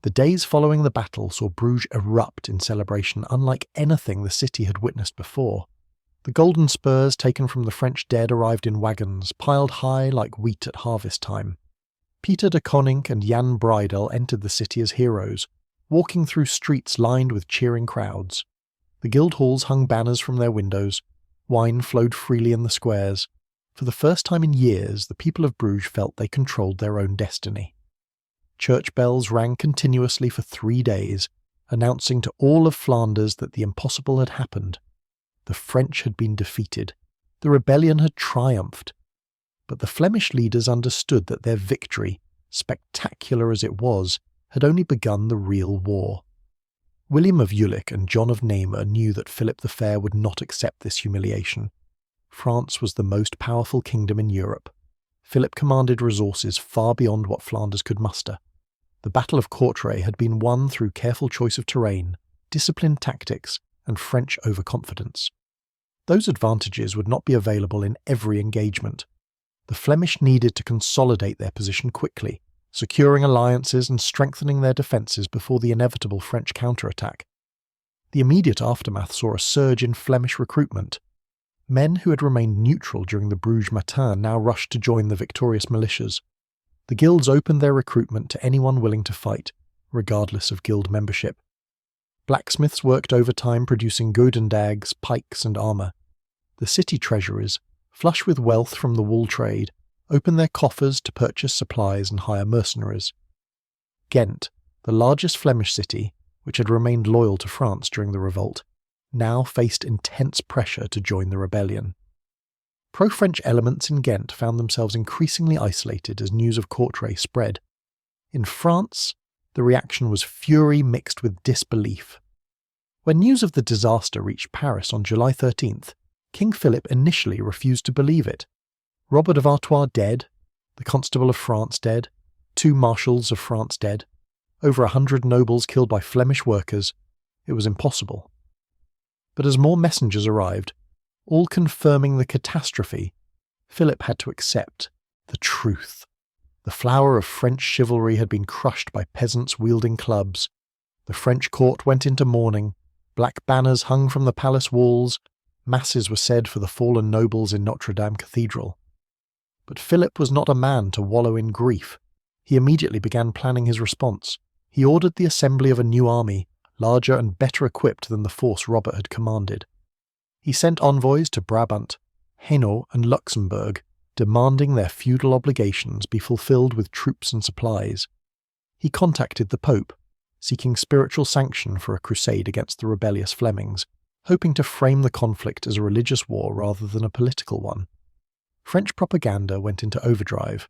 The days following the battle saw Bruges erupt in celebration unlike anything the city had witnessed before. The golden spurs taken from the French dead arrived in wagons, piled high like wheat at harvest time. Pieter de Koninck and Jan Bredel entered the city as heroes, walking through streets lined with cheering crowds. The guild halls hung banners from their windows. Wine flowed freely in the squares. For the first time in years, the people of Bruges felt they controlled their own destiny. Church bells rang continuously for 3 days, announcing to all of Flanders that the impossible had happened. The French had been defeated. The rebellion had triumphed. But the Flemish leaders understood that their victory, spectacular as it was, had only begun the real war. William of Jülich and John of Namur knew that Philip the Fair would not accept this humiliation. France was the most powerful kingdom in Europe. Philip commanded resources far beyond what Flanders could muster. The Battle of Courtrai had been won through careful choice of terrain, disciplined tactics, and French overconfidence. Those advantages would not be available in every engagement. The Flemish needed to consolidate their position quickly, securing alliances and strengthening their defences before the inevitable French counterattack. The immediate aftermath saw a surge in Flemish recruitment. Men who had remained neutral during the Bruges Matins now rushed to join the victorious militias. The guilds opened their recruitment to anyone willing to fight, regardless of guild membership. Blacksmiths worked overtime producing goedendags, pikes and armour. The city treasurers, flush with wealth from the wool trade, opened their coffers to purchase supplies and hire mercenaries. Ghent, the largest Flemish city, which had remained loyal to France during the revolt, now faced intense pressure to join the rebellion. Pro-French elements in Ghent found themselves increasingly isolated as news of Courtrai spread. In France, the reaction was fury mixed with disbelief. When news of the disaster reached Paris on July 13th, King Philip initially refused to believe it. Robert of Artois dead, the Constable of France dead, 2 marshals of France dead, over 100 nobles killed by Flemish workers, it was impossible. But as more messengers arrived, all confirming the catastrophe, Philip had to accept the truth. The flower of French chivalry had been crushed by peasants wielding clubs. The French court went into mourning, black banners hung from the palace walls, masses were said for the fallen nobles in Notre Dame Cathedral. But Philip was not a man to wallow in grief. He immediately began planning his response. He ordered the assembly of a new army, larger and better equipped than the force Robert had commanded. He sent envoys to Brabant, Hainaut and Luxembourg, demanding their feudal obligations be fulfilled with troops and supplies. He contacted the Pope, seeking spiritual sanction for a crusade against the rebellious Flemings, hoping to frame the conflict as a religious war rather than a political one. French propaganda went into overdrive.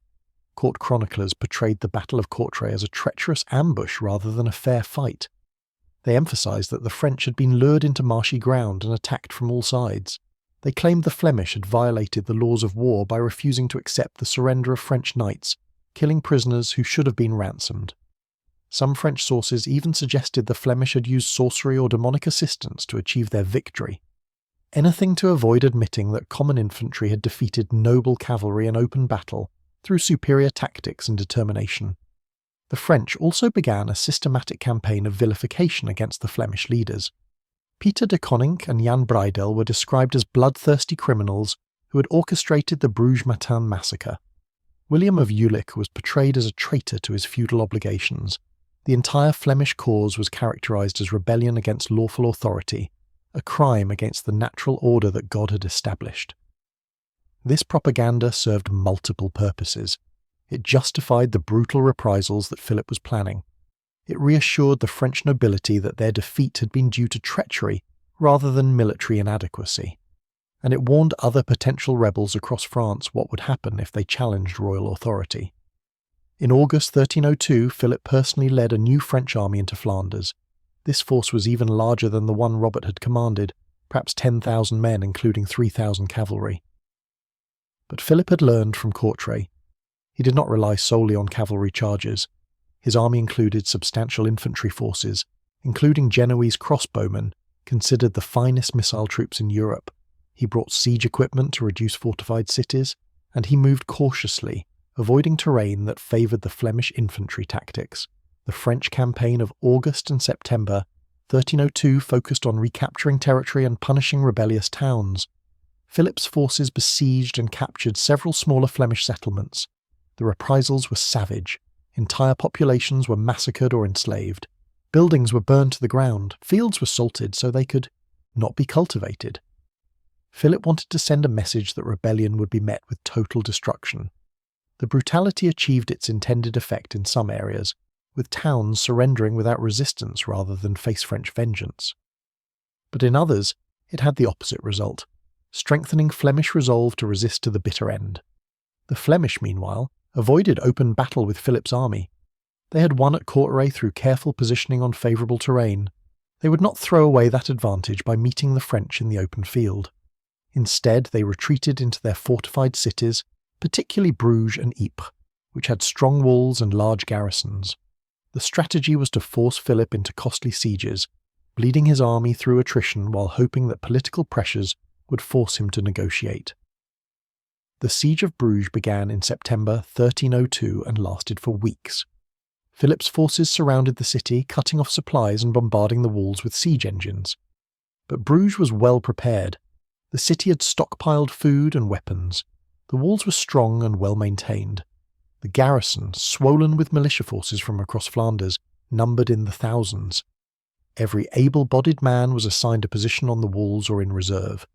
Court chroniclers portrayed the Battle of Courtrai as a treacherous ambush rather than a fair fight. They emphasised that the French had been lured into marshy ground and attacked from all sides. They claimed the Flemish had violated the laws of war by refusing to accept the surrender of French knights, killing prisoners who should have been ransomed. Some French sources even suggested the Flemish had used sorcery or demonic assistance to achieve their victory. Anything to avoid admitting that common infantry had defeated noble cavalry in open battle through superior tactics and determination. The French also began a systematic campaign of vilification against the Flemish leaders. Peter de Koninck and Jan Breydel were described as bloodthirsty criminals who had orchestrated the Bruges Matins massacre. William of Jülich was portrayed as a traitor to his feudal obligations. The entire Flemish cause was characterised as rebellion against lawful authority, a crime against the natural order that God had established. This propaganda served multiple purposes. It justified the brutal reprisals that Philip was planning. It reassured the French nobility that their defeat had been due to treachery rather than military inadequacy. And it warned other potential rebels across France what would happen if they challenged royal authority. In August 1302, Philip personally led a new French army into Flanders. This force was even larger than the one Robert had commanded, perhaps 10,000 men including 3,000 cavalry. But Philip had learned from Courtrai. He did not rely solely on cavalry charges. His army included substantial infantry forces, including Genoese crossbowmen, considered the finest missile troops in Europe. He brought siege equipment to reduce fortified cities, and he moved cautiously, avoiding terrain that favoured the Flemish infantry tactics. The French campaign of August and September 1302 focused on recapturing territory and punishing rebellious towns. Philip's forces besieged and captured several smaller Flemish settlements. The reprisals were savage. Entire populations were massacred or enslaved. Buildings were burned to the ground. Fields were salted so they could not be cultivated. Philip wanted to send a message that rebellion would be met with total destruction. The brutality achieved its intended effect in some areas, with towns surrendering without resistance rather than face French vengeance. But in others, it had the opposite result, strengthening Flemish resolve to resist to the bitter end. The Flemish, meanwhile, avoided open battle with Philip's army. They had won at Courtrai through careful positioning on favourable terrain. They would not throw away that advantage by meeting the French in the open field. Instead, they retreated into their fortified cities, particularly Bruges and Ypres, which had strong walls and large garrisons. The strategy was to force Philip into costly sieges, bleeding his army through attrition while hoping that political pressures would force him to negotiate. The Siege of Bruges began in September 1302 and lasted for weeks. Philip's forces surrounded the city, cutting off supplies and bombarding the walls with siege engines. But Bruges was well prepared. The city had stockpiled food and weapons. The walls were strong and well maintained. The garrison, swollen with militia forces from across Flanders, numbered in the thousands. Every able-bodied man was assigned a position on the walls or in reserve.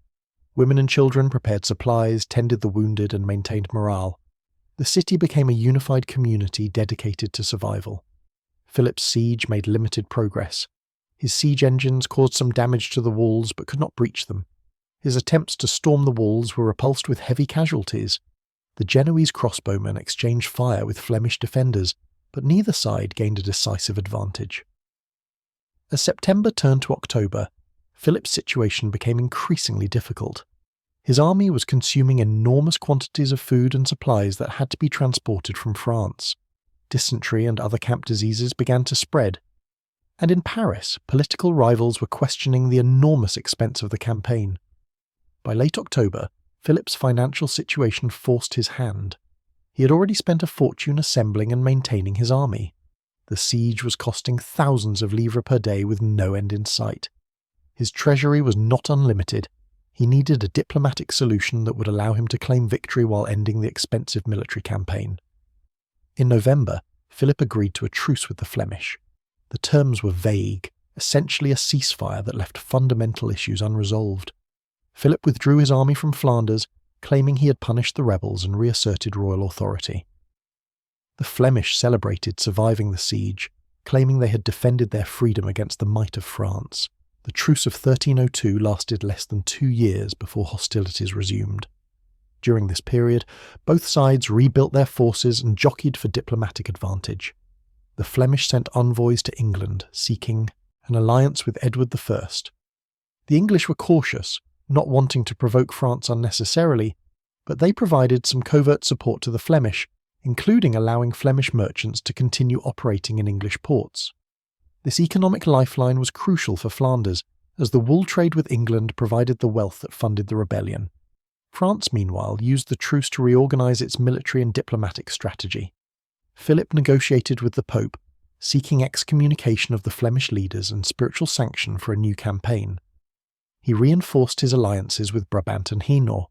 Women and children prepared supplies, tended the wounded, and maintained morale. The city became a unified community dedicated to survival. Philip's siege made limited progress. His siege engines caused some damage to the walls but could not breach them. His attempts to storm the walls were repulsed with heavy casualties. The Genoese crossbowmen exchanged fire with Flemish defenders, but neither side gained a decisive advantage. As September turned to October, Philip's situation became increasingly difficult. His army was consuming enormous quantities of food and supplies that had to be transported from France. Dysentery and other camp diseases began to spread. And in Paris, political rivals were questioning the enormous expense of the campaign. By late October, Philip's financial situation forced his hand. He had already spent a fortune assembling and maintaining his army. The siege was costing thousands of livres per day with no end in sight. His treasury was not unlimited. He needed a diplomatic solution that would allow him to claim victory while ending the expensive military campaign. In November, Philip agreed to a truce with the Flemish. The terms were vague, essentially a ceasefire that left fundamental issues unresolved. Philip withdrew his army from Flanders, claiming he had punished the rebels and reasserted royal authority. The Flemish celebrated surviving the siege, claiming they had defended their freedom against the might of France. The truce of 1302 lasted less than 2 years before hostilities resumed. During this period, both sides rebuilt their forces and jockeyed for diplomatic advantage. The Flemish sent envoys to England, seeking an alliance with Edward I. The English were cautious, not wanting to provoke France unnecessarily, but they provided some covert support to the Flemish, including allowing Flemish merchants to continue operating in English ports. This economic lifeline was crucial for Flanders, as the wool trade with England provided the wealth that funded the rebellion. France, meanwhile, used the truce to reorganize its military and diplomatic strategy. Philip negotiated with the Pope, seeking excommunication of the Flemish leaders and spiritual sanction for a new campaign. He reinforced his alliances with Brabant and Hainaut,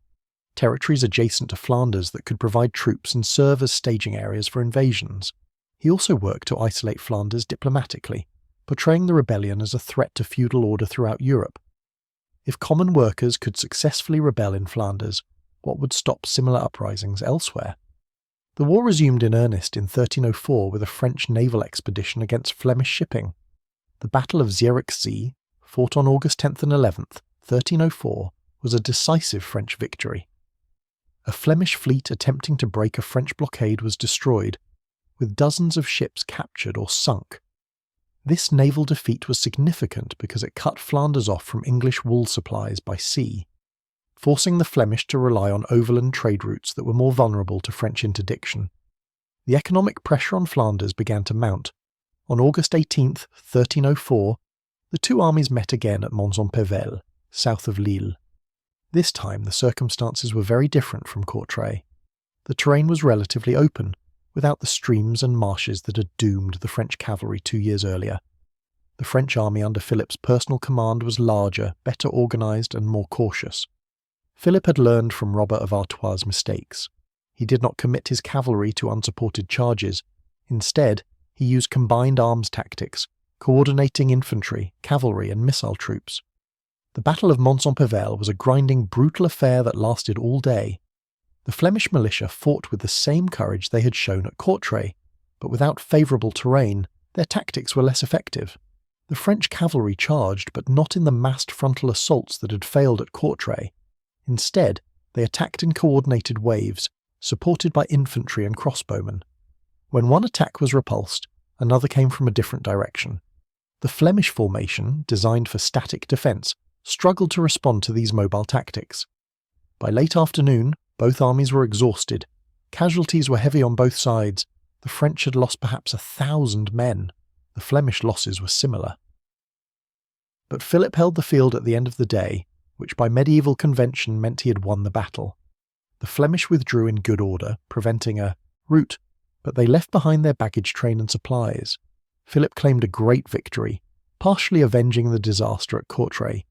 territories adjacent to Flanders that could provide troops and serve as staging areas for invasions. He also worked to isolate Flanders diplomatically, portraying the rebellion as a threat to feudal order throughout Europe. If common workers could successfully rebel in Flanders, what would stop similar uprisings elsewhere? The war resumed in earnest in 1304 with a French naval expedition against Flemish shipping. The Battle of Zierikzee, fought on August 10th and 11th, 1304, was a decisive French victory. A Flemish fleet attempting to break a French blockade was destroyed, with dozens of ships captured or sunk. This naval defeat was significant because it cut Flanders off from English wool supplies by sea, forcing the Flemish to rely on overland trade routes that were more vulnerable to French interdiction. The economic pressure on Flanders began to mount. On August 18th, 1304, the two armies met again at Mons-en-Pévèle, south of Lille. This time the circumstances were very different from Courtrai. The terrain was relatively open, without the streams and marshes that had doomed the French cavalry 2 years earlier. The French army under Philip's personal command was larger, better organised and more cautious. Philip had learned from Robert of Artois' mistakes. He did not commit his cavalry to unsupported charges. Instead, he used combined arms tactics, coordinating infantry, cavalry and missile troops. The Battle of Mons-en-Pévèle was a grinding, brutal affair that lasted all day. The Flemish militia fought with the same courage they had shown at Courtrai, but without favourable terrain, their tactics were less effective. The French cavalry charged, but not in the massed frontal assaults that had failed at Courtrai. Instead, they attacked in coordinated waves, supported by infantry and crossbowmen. When one attack was repulsed, another came from a different direction. The Flemish formation, designed for static defence, struggled to respond to these mobile tactics. By late afternoon, both armies were exhausted. Casualties were heavy on both sides. The French had lost perhaps 1,000 men. The Flemish losses were similar. But Philip held the field at the end of the day, which by medieval convention meant he had won the battle. The Flemish withdrew in good order, preventing a rout, but they left behind their baggage train and supplies. Philip claimed a great victory, partially avenging the disaster at Courtrai.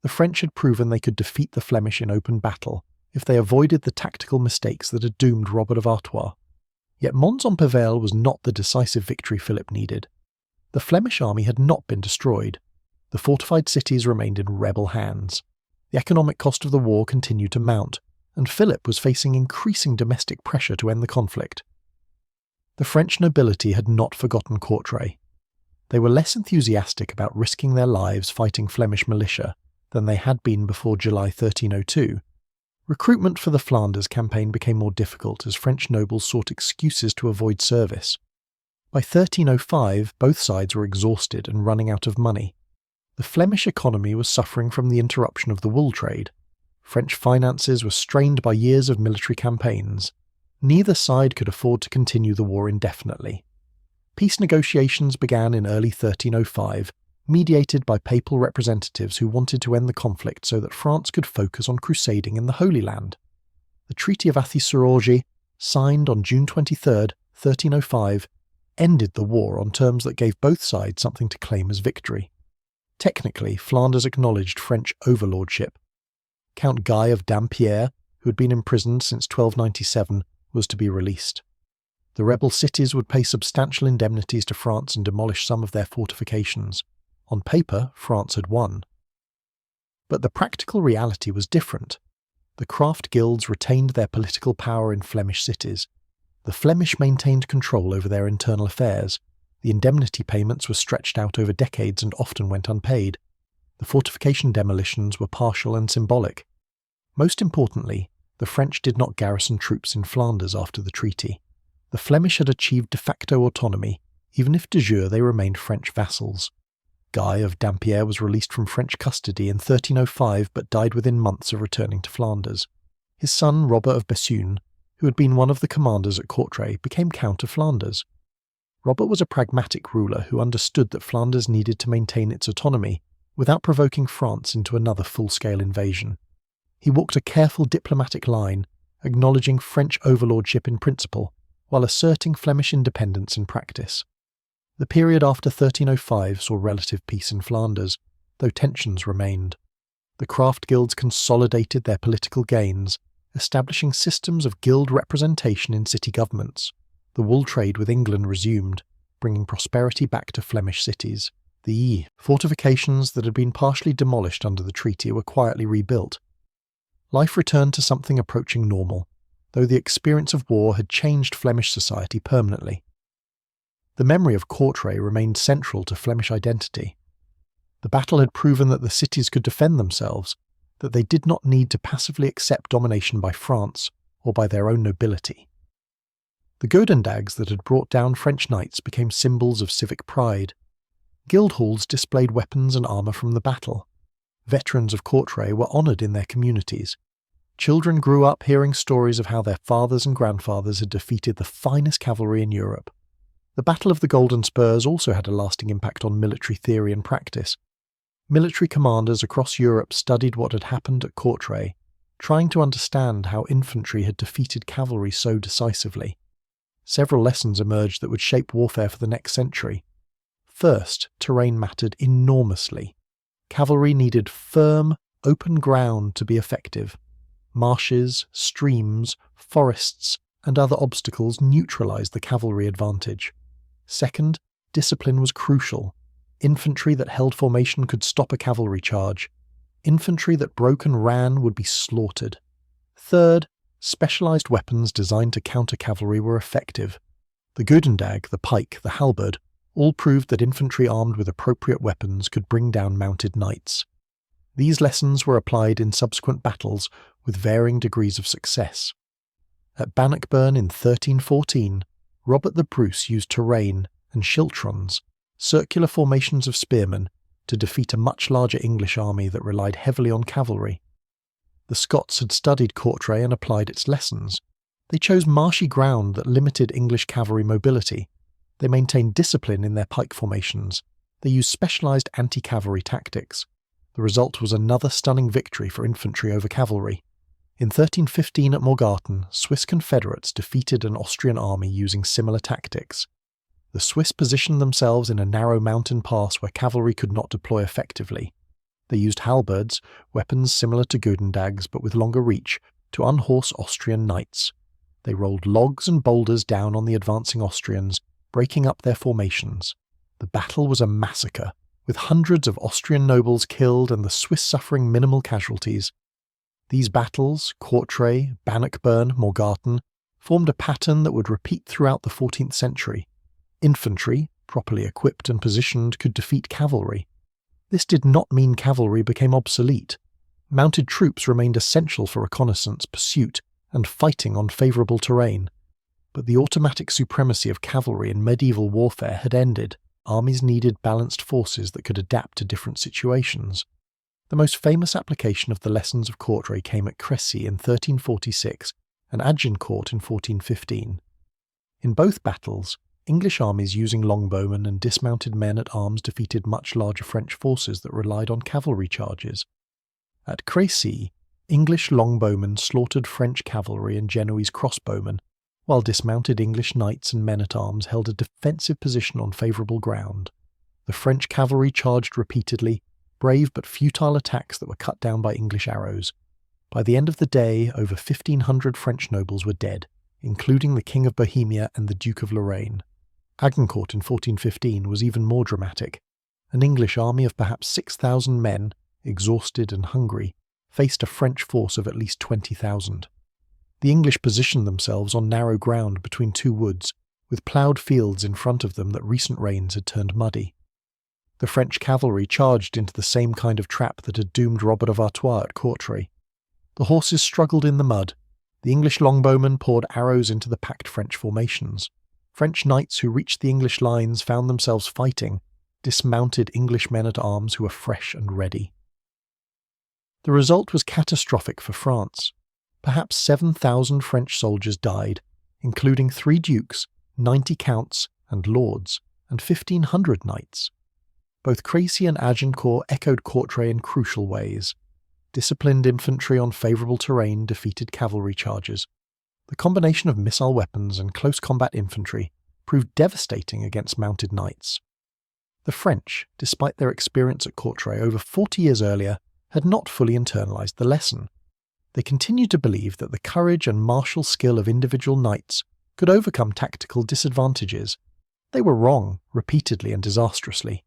The French had proven they could defeat the Flemish in open battle if they avoided the tactical mistakes that had doomed Robert of Artois. Yet Mons-en-Pévèle was not the decisive victory Philip needed. The Flemish army had not been destroyed. The fortified cities remained in rebel hands. The economic cost of the war continued to mount, and Philip was facing increasing domestic pressure to end the conflict. The French nobility had not forgotten Courtrai. They were less enthusiastic about risking their lives fighting Flemish militia than they had been before July 1302. Recruitment for the Flanders campaign became more difficult as French nobles sought excuses to avoid service. By 1305, both sides were exhausted and running out of money. The Flemish economy was suffering from the interruption of the wool trade. French finances were strained by years of military campaigns. Neither side could afford to continue the war indefinitely. Peace negotiations began in early 1305, mediated by papal representatives who wanted to end the conflict so that France could focus on crusading in the Holy Land. The Treaty of Athis-sur-Orge, signed on June 23, 1305, ended the war on terms that gave both sides something to claim as victory. Technically, Flanders acknowledged French overlordship. Count Guy of Dampierre, who had been imprisoned since 1297, was to be released. The rebel cities would pay substantial indemnities to France and demolish some of their fortifications. On paper, France had won. But the practical reality was different. The craft guilds retained their political power in Flemish cities. The Flemish maintained control over their internal affairs. The indemnity payments were stretched out over decades and often went unpaid. The fortification demolitions were partial and symbolic. Most importantly, the French did not garrison troops in Flanders after the treaty. The Flemish had achieved de facto autonomy, even if de jure they remained French vassals. Guy of Dampierre was released from French custody in 1305 but died within months of returning to Flanders. His son Robert of Bethune, who had been one of the commanders at Courtrai, became Count of Flanders. Robert was a pragmatic ruler who understood that Flanders needed to maintain its autonomy without provoking France into another full-scale invasion. He walked a careful diplomatic line, acknowledging French overlordship in principle, while asserting Flemish independence in practice. The period after 1305 saw relative peace in Flanders, though tensions remained. The craft guilds consolidated their political gains, establishing systems of guild representation in city governments. The wool trade with England resumed, bringing prosperity back to Flemish cities. The fortifications that had been partially demolished under the treaty were quietly rebuilt. Life returned to something approaching normal, though the experience of war had changed Flemish society permanently. The memory of Courtrai remained central to Flemish identity. The battle had proven that the cities could defend themselves, that they did not need to passively accept domination by France or by their own nobility. The goedendags that had brought down French knights became symbols of civic pride. Guild halls displayed weapons and armour from the battle. Veterans of Courtrai were honoured in their communities. Children grew up hearing stories of how their fathers and grandfathers had defeated the finest cavalry in Europe. The Battle of the Golden Spurs also had a lasting impact on military theory and practice. Military commanders across Europe studied what had happened at Courtrai, trying to understand how infantry had defeated cavalry so decisively. Several lessons emerged that would shape warfare for the next century. First, terrain mattered enormously. Cavalry needed firm, open ground to be effective. Marshes, streams, forests, and other obstacles neutralized the cavalry advantage. Second, discipline was crucial. Infantry that held formation could stop a cavalry charge. infantry that broke and ran would be slaughtered. Third, specialised weapons designed to counter cavalry were effective. The goedendag, the pike, the halberd all proved that infantry armed with appropriate weapons could bring down mounted knights. These lessons were applied in subsequent battles with varying degrees of success. At Bannockburn in 1314, Robert the Bruce used terrain and schiltrons, circular formations of spearmen, to defeat a much larger English army that relied heavily on cavalry. The Scots had studied Courtrai and applied its lessons. They chose marshy ground that limited English cavalry mobility. They maintained discipline in their pike formations. They used specialised anti-cavalry tactics. The result was another stunning victory for infantry over cavalry. In 1315 at Morgarten, Swiss Confederates defeated an Austrian army using similar tactics. The Swiss positioned themselves in a narrow mountain pass where cavalry could not deploy effectively. They used halberds, weapons similar to goedendags but with longer reach, to unhorse Austrian knights. They rolled logs and boulders down on the advancing Austrians, breaking up their formations. The battle was a massacre, with hundreds of Austrian nobles killed and the Swiss suffering minimal casualties. These battles, Courtrai, Bannockburn, Morgarten, formed a pattern that would repeat throughout the 14th century. Infantry, properly equipped and positioned, could defeat cavalry. This did not mean cavalry became obsolete. Mounted troops remained essential for reconnaissance, pursuit, and fighting on favourable terrain. But the automatic supremacy of cavalry in medieval warfare had ended. Armies needed balanced forces that could adapt to different situations. The most famous application of the lessons of Courtrai came at Crécy in 1346 and Agincourt in 1415. In both battles, English armies using longbowmen and dismounted men at arms defeated much larger French forces that relied on cavalry charges. At Crécy, English longbowmen slaughtered French cavalry and Genoese crossbowmen, while dismounted English knights and men-at-arms held a defensive position on favourable ground. The French cavalry charged repeatedly, brave but futile attacks that were cut down by English arrows. By the end of the day, over 1,500 French nobles were dead, including the King of Bohemia and the Duke of Lorraine. Agincourt in 1415 was even more dramatic. An English army of perhaps 6,000 men, exhausted and hungry, faced a French force of at least 20,000. The English positioned themselves on narrow ground between two woods, with ploughed fields in front of them that recent rains had turned muddy. The French cavalry charged into the same kind of trap that had doomed Robert of Artois at Courtrai. The horses struggled in the mud. The English longbowmen poured arrows into the packed French formations. French knights who reached the English lines found themselves fighting dismounted English men-at-arms who were fresh and ready. The result was catastrophic for France. Perhaps 7,000 French soldiers died, including 3 dukes, 90 counts and lords, and 1,500 knights. Both Crécy and Agincourt echoed Courtrai in crucial ways. Disciplined infantry on favourable terrain defeated cavalry charges. The combination of missile weapons and close combat infantry proved devastating against mounted knights. The French, despite their experience at Courtrai over 40 years earlier, had not fully internalised the lesson. They continued to believe that the courage and martial skill of individual knights could overcome tactical disadvantages. They were wrong, repeatedly and disastrously.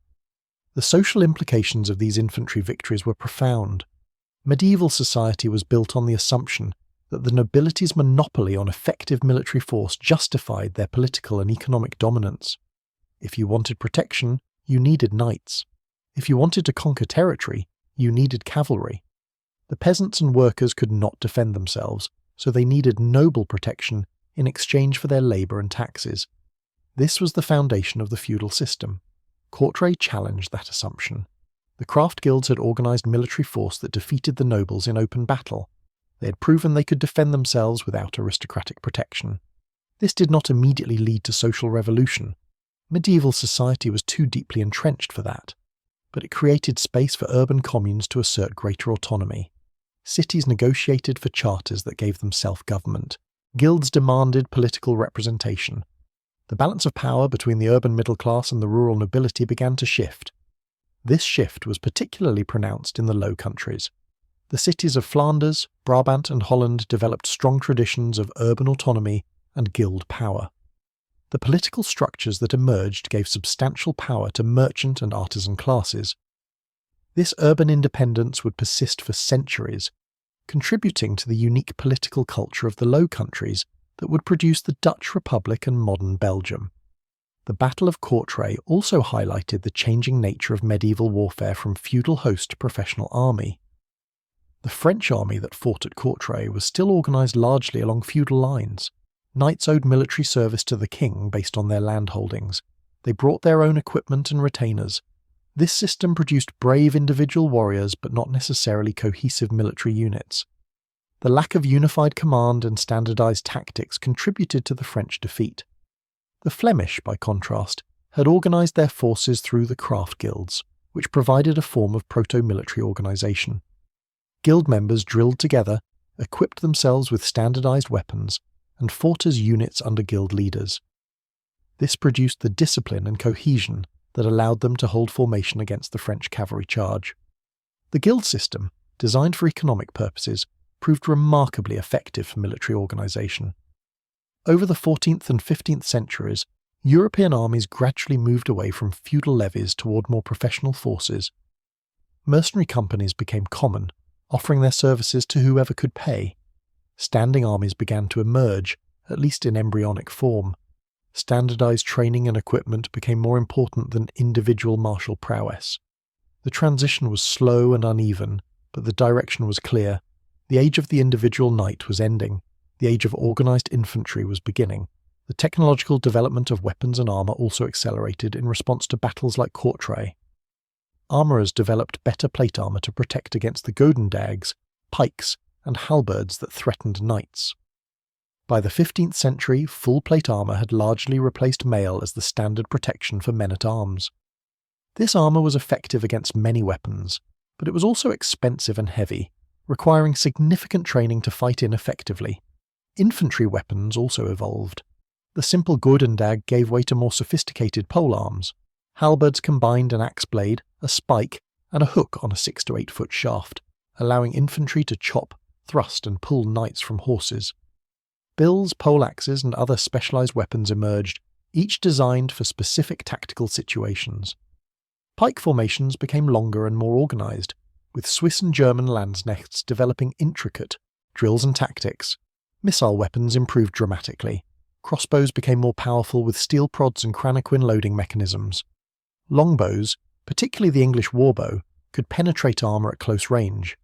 The social implications of these infantry victories were profound. Medieval society was built on the assumption that the nobility's monopoly on effective military force justified their political and economic dominance. If you wanted protection, you needed knights. If you wanted to conquer territory, you needed cavalry. The peasants and workers could not defend themselves, so they needed noble protection in exchange for their labour and taxes. This was the foundation of the feudal system. Courtrai challenged that assumption. The craft guilds had organised military force that defeated the nobles in open battle. They had proven they could defend themselves without aristocratic protection. This did not immediately lead to social revolution. Medieval society was too deeply entrenched for that. But it created space for urban communes to assert greater autonomy. Cities negotiated for charters that gave them self-government. Guilds demanded political representation. The balance of power between the urban middle class and the rural nobility began to shift. This shift was particularly pronounced in the Low Countries. The cities of Flanders, Brabant and Holland developed strong traditions of urban autonomy and guild power. The political structures that emerged gave substantial power to merchant and artisan classes. This urban independence would persist for centuries, contributing to the unique political culture of the Low Countries that would produce the Dutch Republic and modern Belgium. The Battle of Courtrai also highlighted the changing nature of medieval warfare from feudal host to professional army. The French army that fought at Courtrai was still organised largely along feudal lines. Knights owed military service to the king based on their land holdings. They brought their own equipment and retainers. This system produced brave individual warriors but not necessarily cohesive military units. The lack of unified command and standardised tactics contributed to the French defeat. The Flemish, by contrast, had organised their forces through the craft guilds, which provided a form of proto-military organisation. Guild members drilled together, equipped themselves with standardised weapons, and fought as units under guild leaders. This produced the discipline and cohesion that allowed them to hold formation against the French cavalry charge. The guild system, designed for economic purposes, proved remarkably effective for military organisation. Over the 14th and 15th centuries, European armies gradually moved away from feudal levies toward more professional forces. Mercenary companies became common, offering their services to whoever could pay. Standing armies began to emerge, at least in embryonic form. Standardized training and equipment became more important than individual martial prowess. The transition was slow and uneven, but the direction was clear. The age of the individual knight was ending. The age of organized infantry was beginning. The technological development of weapons and armor also accelerated in response to battles like Courtrai. Armourers developed better plate armour to protect against the goedendags, pikes, and halberds that threatened knights. By the 15th century, full plate armour had largely replaced mail as the standard protection for men-at-arms. This armour was effective against many weapons, but it was also expensive and heavy, requiring significant training to fight in effectively. Infantry weapons also evolved. The simple goedendag gave way to more sophisticated polearms. Halberds combined an axe blade, a spike, and a hook on a 6 to 8 foot shaft, allowing infantry to chop, thrust, and pull knights from horses. Bills, poleaxes, and other specialised weapons emerged, each designed for specific tactical situations. Pike formations became longer and more organised, with Swiss and German Landsknechts developing intricate drills and tactics. Missile weapons improved dramatically. Crossbows became more powerful with steel prods and cranaquin loading mechanisms. Longbows, particularly the English warbow, could penetrate armour at close range,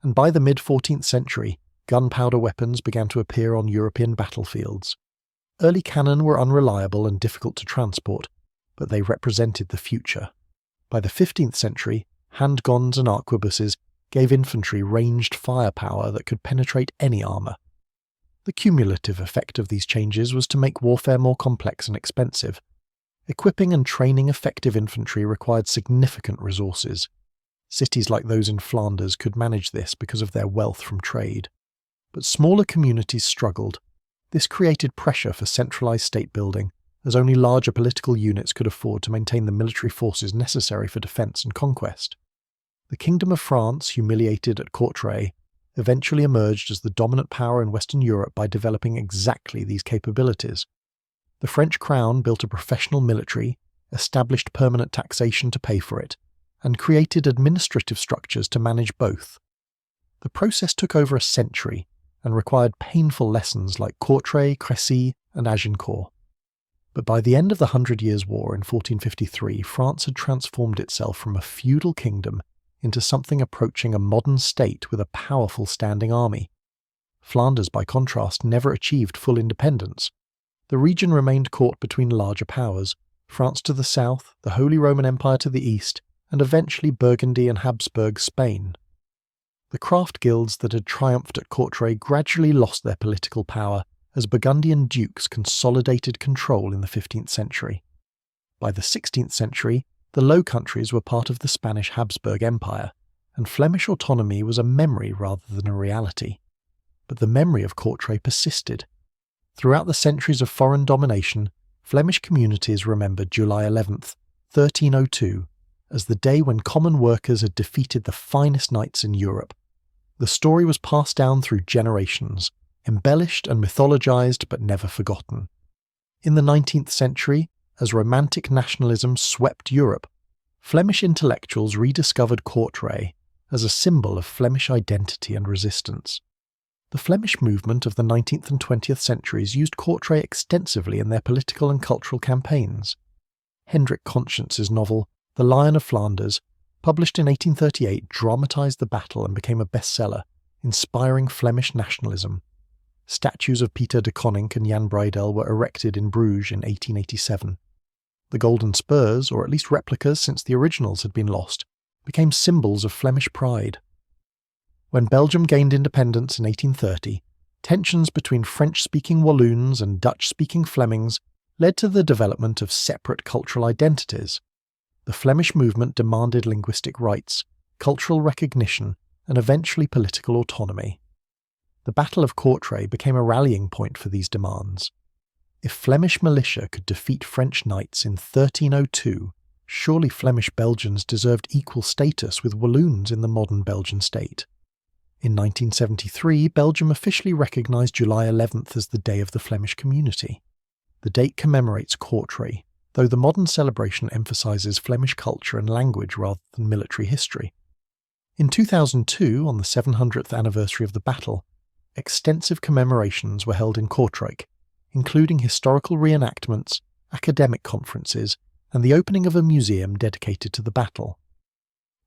and by the mid-14th century, gunpowder weapons began to appear on European battlefields. Early cannon were unreliable and difficult to transport, but they represented the future. By the 15th century, handguns and arquebuses gave infantry ranged firepower that could penetrate any armour. The cumulative effect of these changes was to make warfare more complex and expensive. Equipping and training effective infantry required significant resources. Cities like those in Flanders could manage this because of their wealth from trade. But smaller communities struggled. This created pressure for centralised state building, as only larger political units could afford to maintain the military forces necessary for defence and conquest. The Kingdom of France, humiliated at Courtrai, eventually emerged as the dominant power in Western Europe by developing exactly these capabilities. The French crown built a professional military, established permanent taxation to pay for it, and created administrative structures to manage both. The process took over a century and required painful lessons like Courtrai, Crécy, and Agincourt. But by the end of the Hundred Years' War in 1453, France had transformed itself from a feudal kingdom into something approaching a modern state with a powerful standing army. Flanders, by contrast, never achieved full independence. The region remained caught between larger powers, France to the south, the Holy Roman Empire to the east, and eventually Burgundy and Habsburg Spain. The craft guilds that had triumphed at Courtrai gradually lost their political power as Burgundian dukes consolidated control in the 15th century. By the 16th century, the Low Countries were part of the Spanish Habsburg Empire, and Flemish autonomy was a memory rather than a reality. But the memory of Courtrai persisted. Throughout the centuries of foreign domination, Flemish communities remembered July 11th, 1302, as the day when common workers had defeated the finest knights in Europe. The story was passed down through generations, embellished and mythologized but never forgotten. In the 19th century, as romantic nationalism swept Europe, Flemish intellectuals rediscovered Courtrai as a symbol of Flemish identity and resistance. The Flemish movement of the 19th and 20th centuries used Courtrai extensively in their political and cultural campaigns. Hendrik Conscience's novel, The Lion of Flanders, published in 1838, dramatised the battle and became a bestseller, inspiring Flemish nationalism. Statues of Peter de Koninck and Jan Breydel were erected in Bruges in 1887. The golden spurs, or at least replicas since the originals had been lost, became symbols of Flemish pride. When Belgium gained independence in 1830, tensions between French-speaking Walloons and Dutch-speaking Flemings led to the development of separate cultural identities. The Flemish movement demanded linguistic rights, cultural recognition, and eventually political autonomy. The Battle of Courtrai became a rallying point for these demands. If Flemish militia could defeat French knights in 1302, surely Flemish Belgians deserved equal status with Walloons in the modern Belgian state. In 1973, Belgium officially recognised July 11th as the Day of the Flemish Community. The date commemorates Courtrai, though the modern celebration emphasises Flemish culture and language rather than military history. In 2002, on the 700th anniversary of the battle, extensive commemorations were held in Kortrijk, including historical reenactments, academic conferences, and the opening of a museum dedicated to the battle.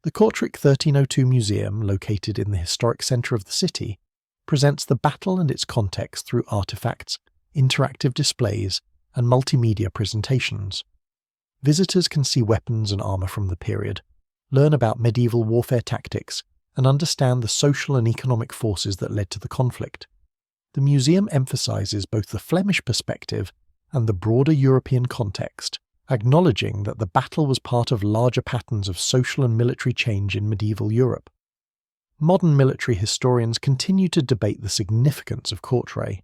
The Kortrijk 1302 Museum, located in the historic centre of the city, presents the battle and its context through artefacts, interactive displays, and multimedia presentations. Visitors can see weapons and armour from the period, learn about medieval warfare tactics, and understand the social and economic forces that led to the conflict. The museum emphasises both the Flemish perspective and the broader European context, acknowledging that the battle was part of larger patterns of social and military change in medieval Europe. Modern military historians continue to debate the significance of Courtrai.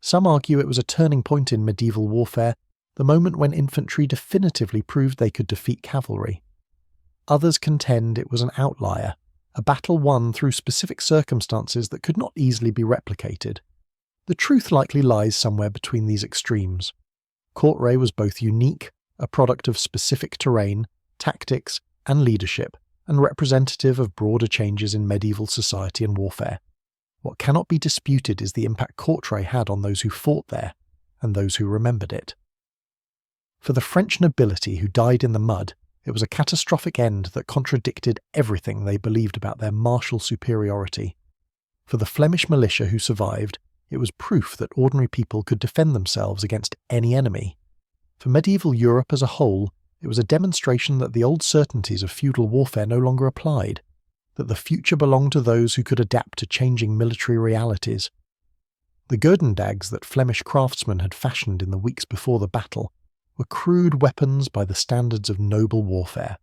Some argue it was a turning point in medieval warfare, the moment when infantry definitively proved they could defeat cavalry. Others contend it was an outlier, a battle won through specific circumstances that could not easily be replicated. The truth likely lies somewhere between these extremes. Courtrai was both unique, a product of specific terrain, tactics, and leadership, and representative of broader changes in medieval society and warfare. What cannot be disputed is the impact Courtrai had on those who fought there, and those who remembered it. For the French nobility who died in the mud, it was a catastrophic end that contradicted everything they believed about their martial superiority. For the Flemish militia who survived, it was proof that ordinary people could defend themselves against any enemy. For medieval Europe as a whole, it was a demonstration that the old certainties of feudal warfare no longer applied, that the future belonged to those who could adapt to changing military realities. The goedendags that Flemish craftsmen had fashioned in the weeks before the battle were crude weapons by the standards of noble warfare.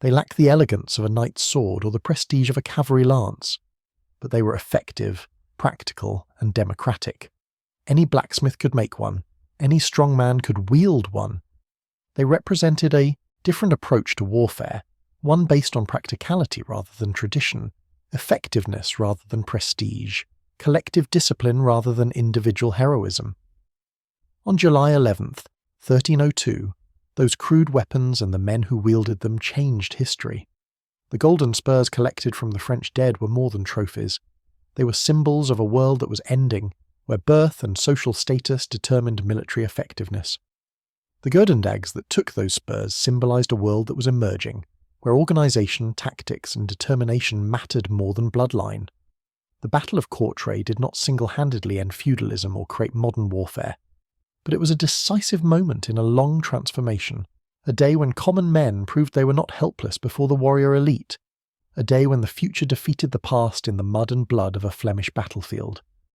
They lacked the elegance of a knight's sword or the prestige of a cavalry lance, but they were effective, practical, and democratic. Any blacksmith could make one. Any strong man could wield one. They represented a different approach to warfare, one based on practicality rather than tradition, effectiveness rather than prestige, collective discipline rather than individual heroism. On July 11th, 1302, those crude weapons and the men who wielded them changed history. The golden spurs collected from the French dead were more than trophies. They were symbols of a world that was ending, where birth and social status determined military effectiveness. The goedendags that took those spurs symbolised a world that was emerging, where organisation, tactics and determination mattered more than bloodline. The Battle of Courtrai did not single-handedly end feudalism or create modern warfare, but it was a decisive moment in a long transformation, a day when common men proved they were not helpless before the warrior elite, a day when the future defeated the past in the mud and blood of a Flemish battlefield.